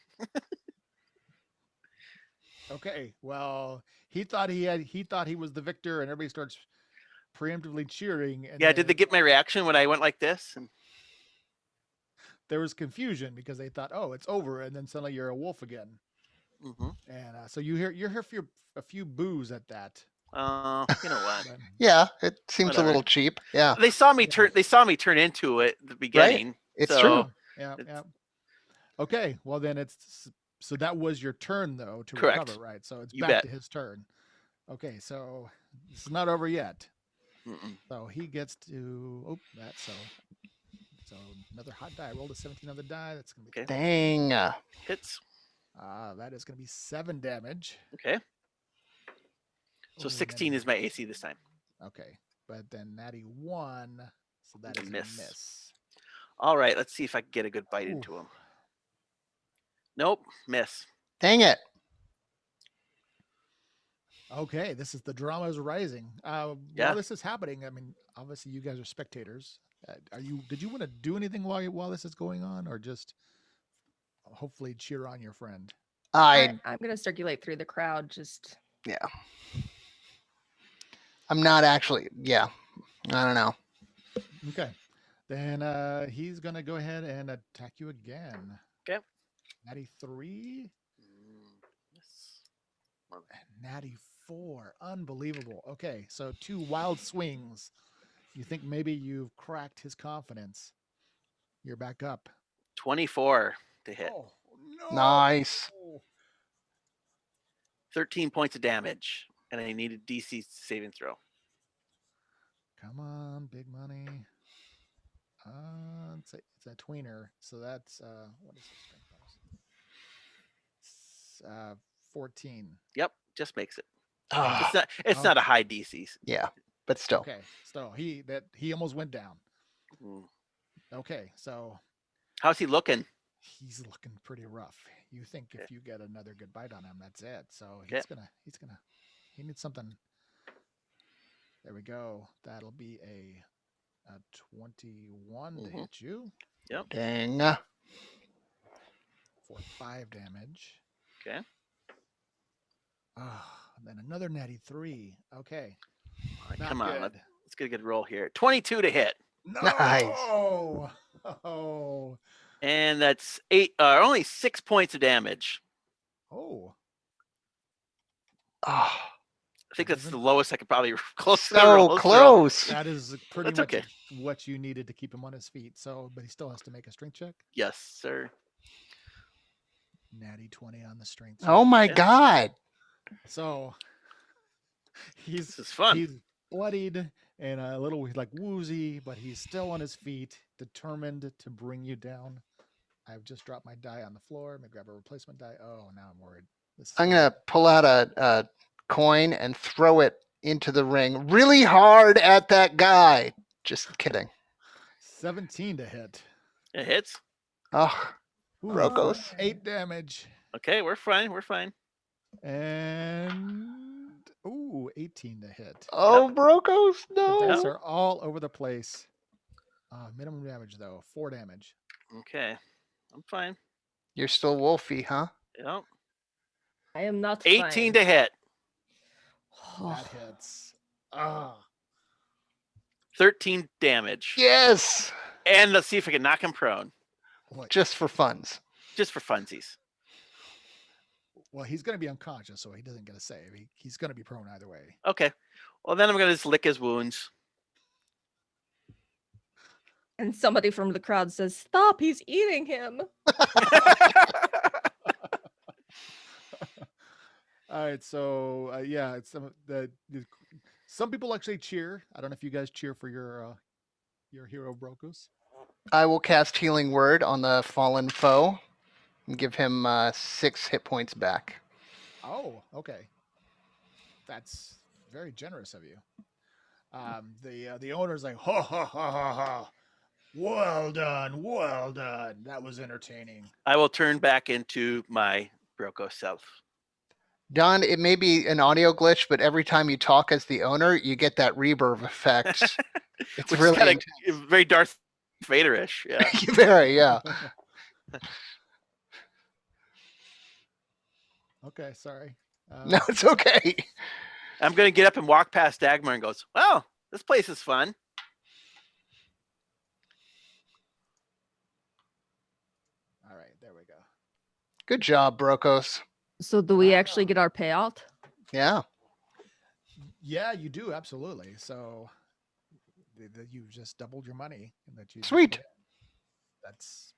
Okay, well, he thought he was the victor, and everybody starts preemptively cheering. And Yeah, did they then get my reaction when I went like this? And there was confusion because they thought, "Oh, it's over," and then suddenly you're a wolf again. mm-hmm. And so you hear a few boos at that. You know what? But, Yeah, it seems Whatever. a little cheap. Yeah, They saw me Yeah. turn. They saw me turn into it at the beginning. It's so true. yeah. it's- Okay, well then so that was your turn though to Correct. recover, right? So it's You back bet. to his turn. Okay, so it's not over yet. Mm-mm. So he gets to so another hot die. I rolled a 17 on the die. That's gonna be Okay. Dang. Hits. that is gonna be 7 damage. Okay. So Ooh, 16 natty- is my AC this time. Okay, but then natty 1, so that A is miss. a miss. All right. Let's see if I can get a good bite Ooh. into him. Nope. Miss. Dang it. Okay, this is the drama is rising. Yeah. While this is happening, I mean, obviously you guys are spectators. Did you want to do anything while this is going on, or just hopefully cheer on your friend? I'm going to circulate through the crowd. Just not actually. Yeah, I don't know. Okay, then he's gonna go ahead and attack you again. Okay. Natty 3, Miss. natty 4. Unbelievable. Okay, so 2 wild swings. You think maybe you've cracked his confidence. You're back up. 24 to hit. Oh no! Nice. 13 points of damage, and I need a DC saving throw. Come on, big money. It's a tweener, so that's what is his strength bonus? 14. Yep, just makes it. Oh, It's not. It's not a high DC. yeah, but still. Okay, so he almost went down. Mm. Okay, so How's he looking? he's looking pretty rough. You think if you get another good bite on him, that's it. So Okay. he needs something. There we go. That'll be a 21 to hit you Dang. for 5 damage. Okay. Then another natty 3. Okay. All right, Not come on. good. Let's get a good roll here. 22 to hit, No! Nice. Oh. and that's only 6 points of damage. Oh. Oh, I think that's the Doesn't- lowest I could probably close. to the so rolls throw. close. That is pretty That's much okay. what you needed to keep him on his feet. So, but he still has to make a strength check. Yes, sir. Natty 20 on the strength. Oh check. my Yeah. God. So he's This is fun. he's bloodied and a little like woozy, but he's still on his feet, determined to bring you down. I've just dropped my die on the floor. I'm gonna grab a replacement die. Oh, now I'm worried. I'm going to pull out a coin and throw it into the ring really hard at that guy. Just kidding. 17 to hit. It hits. Oh, Ooh, Brokos. 8 damage. Okay, we're fine. We're fine. And 18 to hit. oh, Brokos, The dice no. are all over the place. Minimum damage though, 4 damage. Okay, I'm fine. You're still wolfy, huh? Yep. I am not 18 fine. to hit. That hits. Ah. 13 damage. Yes. And let's see if I can knock him prone, Boy. Just for funds. just for funsies. Well, he's going to be unconscious, so he doesn't get a save. He's going to be prone either way. Okay. Well, then I'm gonna just lick his wounds. And somebody from the crowd says, "Stop! He's eating him." All right, so it's some people actually cheer. I don't know if you guys cheer for your hero Brokus. I will cast Healing Word on the fallen foe. and give him 6 hit points back. Oh, okay. That's very generous of you. The owner's like, ha ha ha ha ha. Well done, well done. That was entertaining. I will turn back into my Broco self. Don, it may be an audio glitch, but every time you talk as the owner, you get that reverb effect. It's Which really is kind intense. of very Darth Vader-ish. Yeah. Very, yeah. Okay, sorry. No, it's okay. I'm gonna get up and walk past Dagmar and goes, well, this place is fun. All right, there we go. Good job, Brokos. So do we actually get our payout? Yeah. Yeah, you do absolutely. So you just doubled your money that you just Sweet. put in. That's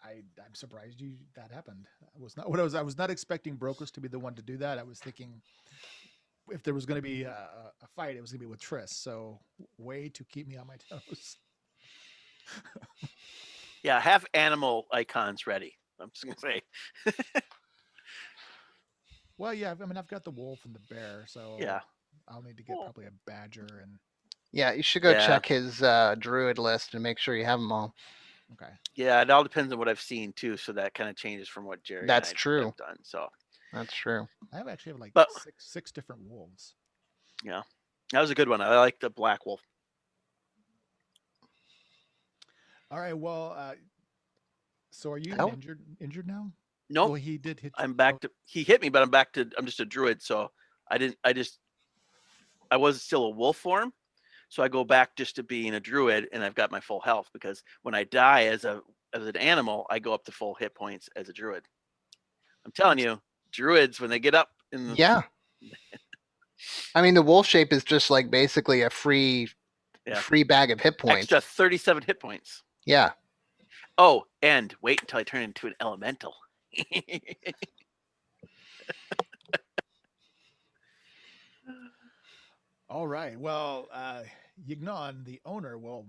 I'm surprised that happened. I was not what I was not expecting Brokers to be the one to do that. I was thinking if there was going to be a fight, it was going to be with Triss. So way to keep me on my toes. Yeah, have animal icons ready. I'm just gonna say. Well, yeah, I mean, I've got the wolf and the bear, so Yeah. I'll need to get probably a badger and Yeah, you should go Yeah. check his druid list and make sure you have them all. okay. Yeah, it all depends on what I've seen too. So that kind of changes from what Jerry That's and I true. have done. So That's true. I actually have like But- six different wolves. yeah, that was a good one. I like the black wolf. All right, well, so are you Oh. injured now? Nope. Well, he did hit you. I'm back to. He hit me, but I'm back to. I'm just a druid, so I was still a wolf form, so I go back just to being a druid, and I've got my full health because when I die as an animal, I go up to full hit points as a druid. I'm telling you, druids when they get up in the, Yeah. I mean, the wolf shape is just like basically a free Yeah. bag of hit points. extra 37 hit points. Yeah. Oh, and wait until I turn into an elemental. All right. Well, Yignon, the owner, will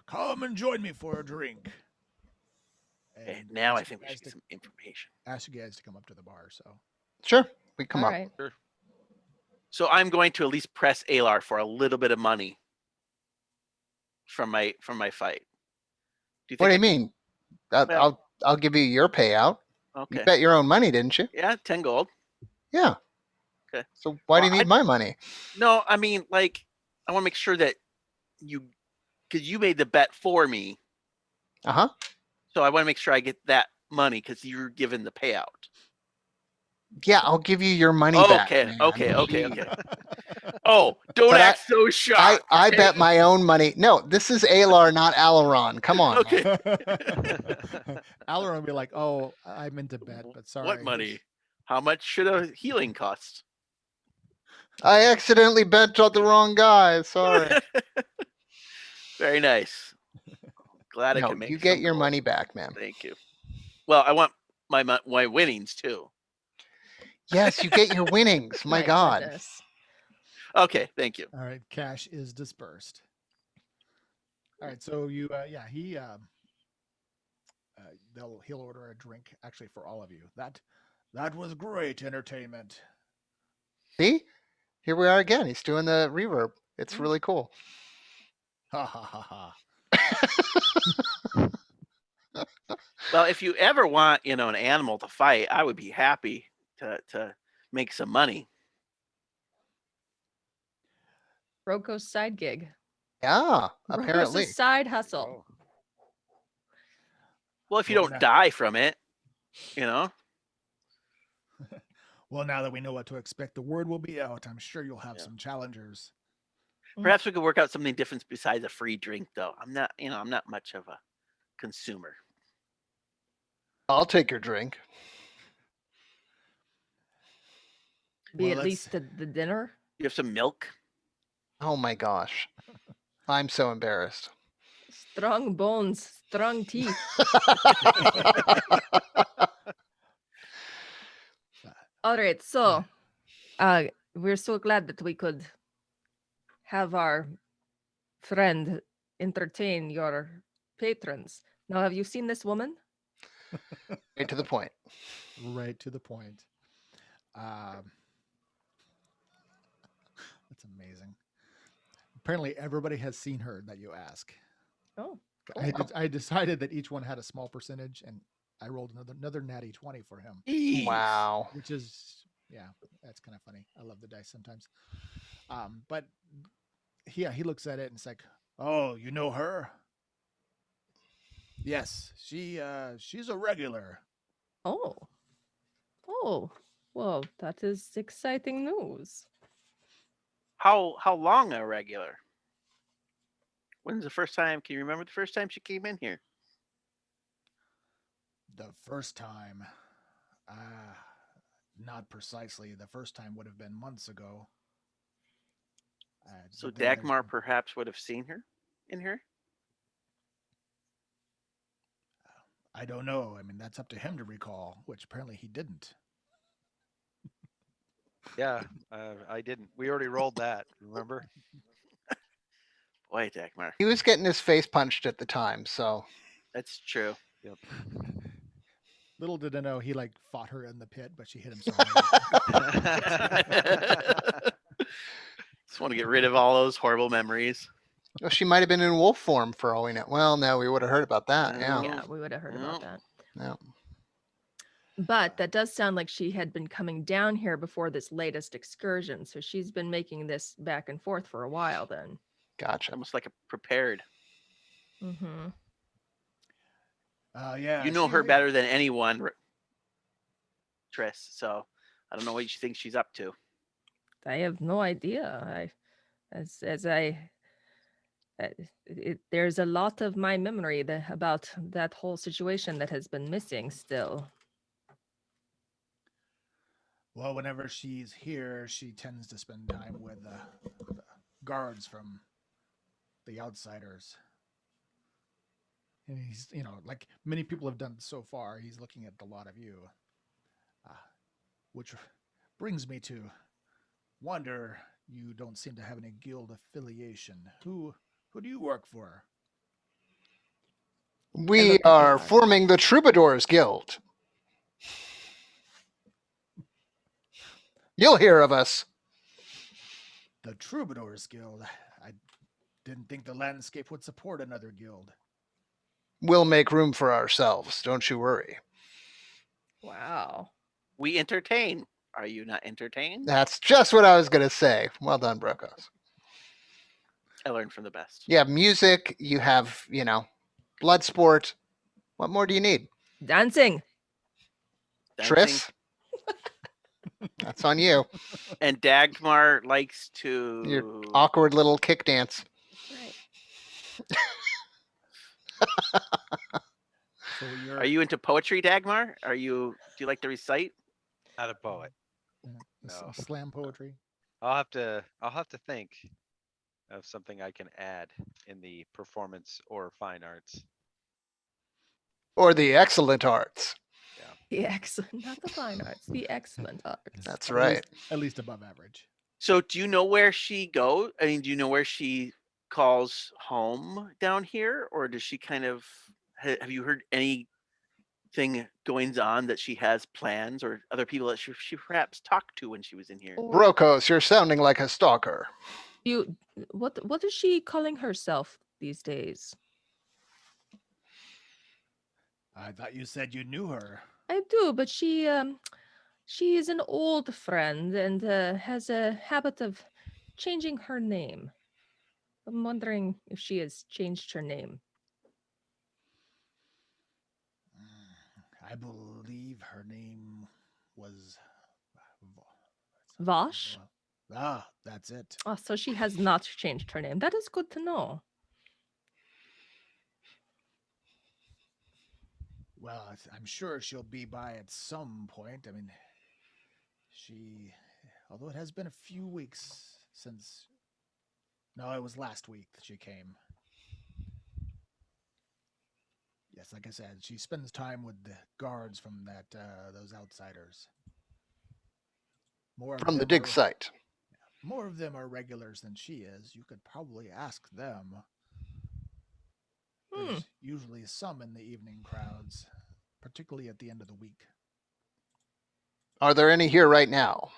come and join me for a drink. Okay, And now I ask you think we guys should get some information. ask you guys to come up to the bar. So Sure. We come All up. right. So I'm going to at least press Alar for a little bit of money from my fight. Do you think What do I you mean? Well- I'll give you your payout. Okay. You bet your own money, didn't you? Yeah, 10 gold. Yeah. Okay. So why do Well, you need my money? No, I mean, like, I want to make sure that because you made the bet for me, Uh huh. so I want to make sure I get that money because you're given the payout. Yeah, I'll give you your money Oh, back. okay, man. okay. Jeez. Oh, don't But act so shocked. I bet my own money. No, this is Alar, not Alaron. Come on. Okay. Alaron will be like, "Oh, I meant to bet, but sorry." What money? How much should a healing cost? I accidentally bet on the wrong guy. Sorry. Very nice. Glad I No, could make you get some your gold. money back, man. Thank you. Well, I want my winnings too. Yes, you get your winnings. My God. goodness. Okay, thank you. All right, cash is dispersed. All right, so you, he'll order a drink actually for all of you. That was great entertainment. See? Here we are again. He's doing the reverb. It's really cool. Ha ha ha ha. Well, if you ever want, an animal to fight, I would be happy to make some money. Broco's side gig. Yeah, Broco's apparently. side hustle. Well, if you Well, don't now- die from it, Well, now that we know what to expect, the word will be out. I'm sure you'll have Yeah. some challengers. perhaps we could work out something different besides a free drink, though. I'm not much of a consumer. I'll take your drink. Be Well, at least the dinner. You have some milk? Oh my gosh. I'm so embarrassed. Strong bones, strong teeth. All right, so we're so glad that we could have our friend entertain your patrons. Now, have you seen this woman? Right to the point. Right to the point. Um, that's amazing. Apparently, everybody has seen her that you ask. Oh, I cool. did, I decided that each one had a small percentage, and I rolled another natty 20 for him, Jeez. Wow. which is yeah, that's kind of funny. I love the dice sometimes. But he looks at it and it's like, oh, you know her? Yes, she's a regular. Oh, oh. Well, that is exciting news. How long a regular? When's the first time? Can you remember the first time she came in here? The first time, ah, not precisely. The first time would have been months ago. So There's Dagmar perhaps would have seen her in here. I don't know. I mean, that's up to him to recall, which apparently he didn't. Yeah, I didn't. We already rolled that. Remember? Boy, Dagmar. He was getting his face punched at the time, so That's true. Yep. Little did I know he like fought her in the pit, but she hit him so hard. Just want to get rid of all those horrible memories. oh, she might have been in wolf form for all we know. Well, no, we would have heard about that. Yeah. Yeah, we would have heard about No. that. Yeah. But that does sound like she had been coming down here before this latest excursion. So she's been making this back and forth for a while then. Gotcha. Almost like a prepared. Mm-hmm. Yeah, You know she her re- better than anyone, Triss. So I don't know what you think she's up to. I have no idea. As I, there's a lot of my memory about that whole situation that has been missing still. Well, whenever she's here, she tends to spend time with the guards from the outsiders. And he's, like many people have done so far, he's looking at the lot of you. Uh, which brings me to wonder you don't seem to have any guild affiliation. Who do you work for? We look at are Bernard. forming the Troubadours Guild. You'll hear of us. The Troubadours Guild. I didn't think the landscape would support another guild. We'll make room for ourselves. Don't you worry. Wow. We entertain. Are you not entertained? That's just what I was going to say. Well done, Brokos. I learned from the best. You have music. You have, blood sport. What more do you need? Dancing. Dancing. Triss? That's on you. And Dagmar likes Your to. awkward little kick dance. Right. So you're Are you into poetry, Dagmar? Do you like to recite? Not a poet. No. slam poetry? I'll have to think of something I can add in the performance or fine arts. Or the excellent arts. The excellent, not the fine arts, the excellent arts. That's At right. at least above average. So do you know where she goes? I mean, do you know where she calls home down here, or does she kind of? Have you heard anything goings on that she has plans, or other people that she perhaps talked to when she was in here? Or Brokos, you're sounding like a stalker. what is she calling herself these days? I thought you said you knew her. I do, but she is an old friend and has a habit of changing her name. I'm wondering if she has changed her name. I believe her name was Vosh? Ah, that's it. Oh, so she has not changed her name. That is good to know. Well, I'm sure she'll be by at some point. I mean, although it has been a few weeks since. No, it was last week that she came. Yes, like I said, she spends time with the guards from those outsiders. From the dig site. More of them are regulars than she is. You could probably ask them. There's usually some in the evening crowds. particularly at the end of the week. Are there any here right now?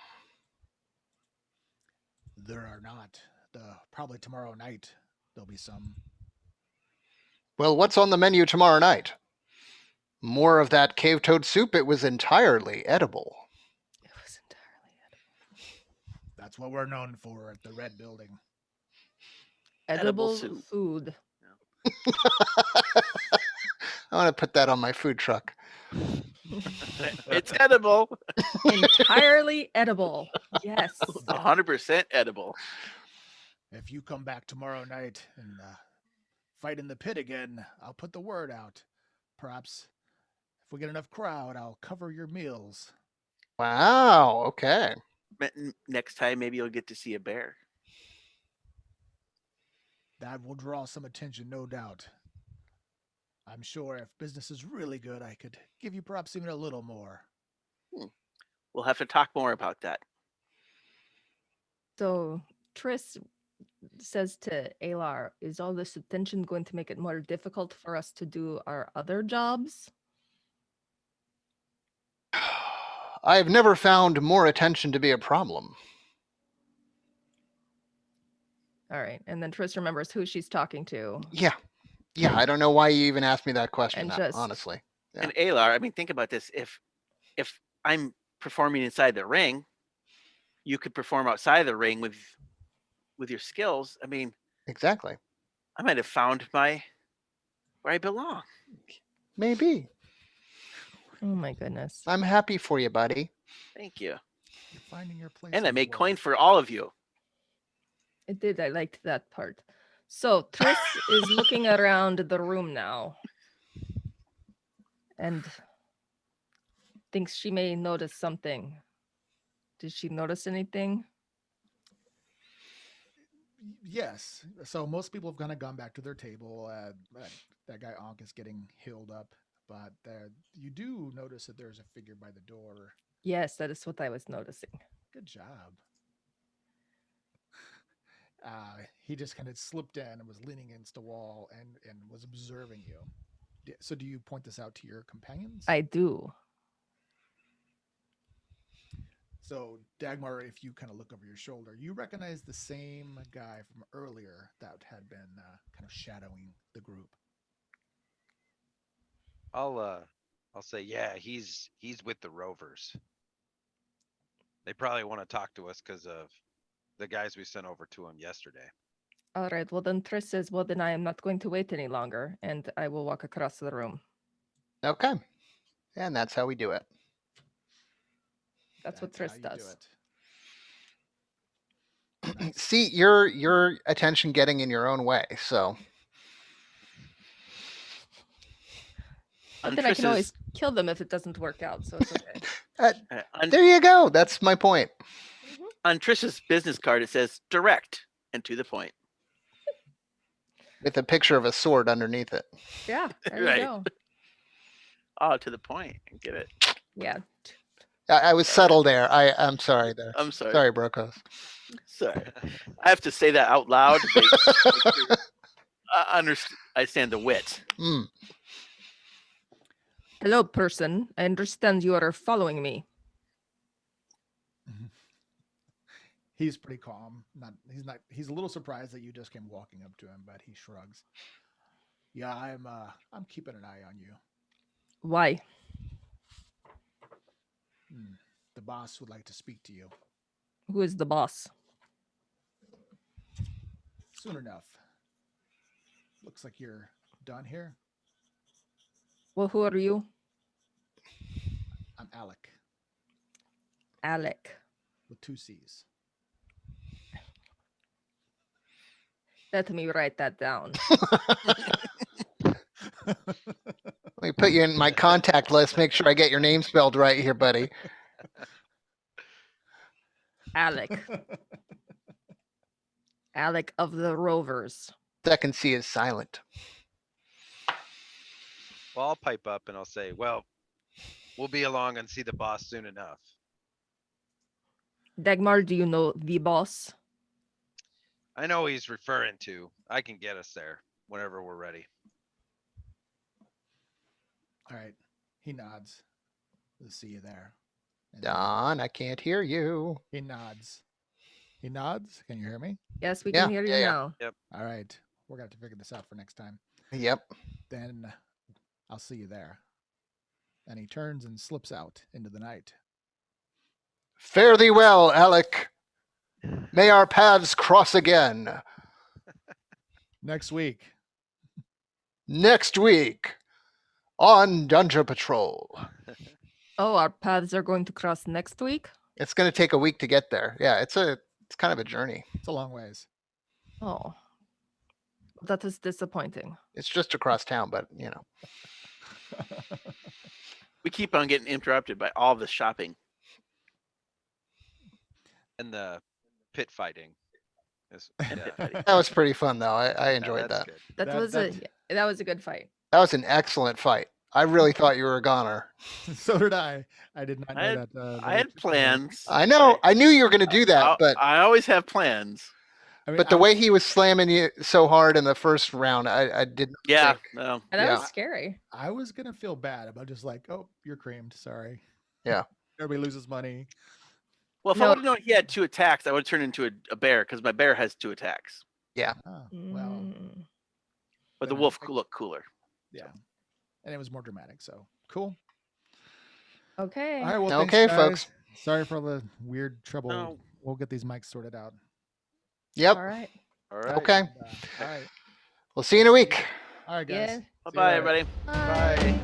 There are not. Probably tomorrow night there'll be some. Well, what's on the menu tomorrow night? More of that cave toad soup. It was entirely edible. It was entirely That's what we're known for at the Red Building. Edible edible soup. food. I want to put that on my food truck. It's edible. Entirely edible. Yes. 100% edible. If you come back tomorrow night and fight in the pit again, I'll put the word out. Perhaps if we get enough crowd, I'll cover your meals. Wow. Okay. Next time, maybe you'll get to see a bear. That will draw some attention, no doubt. I'm sure if business is really good, I could give you perhaps even a little more. We'll have to talk more about that. So Triss says to Alar, is all this attention going to make it more difficult for us to do our other jobs? I've never found more attention to be a problem. All right. And then Triss remembers who she's talking to. Yeah. Yeah. I don't know why you even asked me that question, And just- honestly. Yeah. And Alar, I mean, think about this. If I'm performing inside the ring, you could perform outside the ring with your skills. I mean, Exactly. I might have found where I belong. Maybe. Oh my goodness. I'm happy for you, buddy. Thank you. You're finding your place. And I in the made world. coin for all of you. It did. I liked that part. So Triss is looking around the room now and thinks she may notice something. Did she notice anything? Yes. So most people have kind of gone back to their table. That guy Ankh is getting healed up, but you do notice that there's a figure by the door. Yes, that is what I was noticing. Good job. He just kind of slipped in and was leaning against the wall and was observing you. So do you point this out to your companions? I do. So Dagmar, if you kind of look over your shoulder, you recognize the same guy from earlier that had been kind of shadowing the group. I'll say, yeah, he's with the Rovers. They probably want to talk to us because of the guys we sent over to him yesterday. All right. Well, then Triss says, well, then I am not going to wait any longer, and I will walk across the room. Okay. And that's how we do it. That's what how Triss you do does. it. Nice. See, your attention getting in your own way. So But On then I can always Triss's, kill them if it doesn't work out, so it's okay. on, there you go. That's my point. on Trish's business card, it says direct and to the point. With a picture of a sword underneath it. Yeah, there Right. you go. Oh, to the point. Get it. Yeah. I was subtle there. I'm sorry there. I'm sorry. Sorry, Brokos. Sorry. I have to say that out loud. To make sure I understand the wit. Mm. Hello, person. I understand you are following me. He's pretty calm. He's a little surprised that you just came walking up to him, but he shrugs. Yeah, I'm keeping an eye on you. Why? The boss would like to speak to you Who is the boss? soon enough. Looks like you're done here. Well, who are you? I'm Alec Alec. with 2 C's. Let me write that down. Let me put you in my contact list. Make sure I get your name spelled right here, buddy. Alec. Alec of the Rovers. Second C is silent. Well, I'll pipe up and I'll say, well, we'll be along and see the boss soon enough. Dagmar, do you know the boss? I know he's referring to. I can get us there whenever we're ready. All right. He nods. We'll see you there. And Don, I can't hear you. he nods. He nods. Can you hear me? Yes, we Yeah, can hear you yeah, yeah. now. All right. We're going to have to figure this out for next time. Yep. Then I'll see you there. And he turns and slips out into the night. Fare thee well, Alec. May our paths cross again. Next week. Next week on Dungeon Patrol. Oh, our paths are going to cross next week? It's going to take a week to get there. Yeah, it's kind of a journey. It's a long ways. Oh. That is disappointing. It's just across town, but you know. We keep on getting interrupted by all this shopping. And the pit fighting. And pit fighting. That was pretty fun though. I Yeah, enjoyed that's that. good. That was a good fight. That was an excellent fight. I really thought you were a goner. So did I. I did not know I had, that. that I had it took me- plans. I know. I knew you were going to do that, but I always have plans. I mean, but the I- way he was slamming you so hard in the first round, I didn't Yeah, think. no. And that Yeah. was scary. I was gonna feel bad about just like, oh, you're creamed. Sorry. Yeah. Everybody loses money. Well, if I No. would have known he had 2 attacks, I would have turned into a bear because my bear has 2 attacks. Oh, well, Mm. But the Then I wolf think- looked cooler. yeah. And it was more dramatic. So cool. Okay. All right. Well, Okay, thanks, folks. guys. Sorry for the weird trouble. No. We'll get these mics sorted out. Yep. All right. All right. Okay. And, all right. We'll see you in a week. All right, guys. Yeah. See you Bye-bye, later. everybody. Bye. Bye.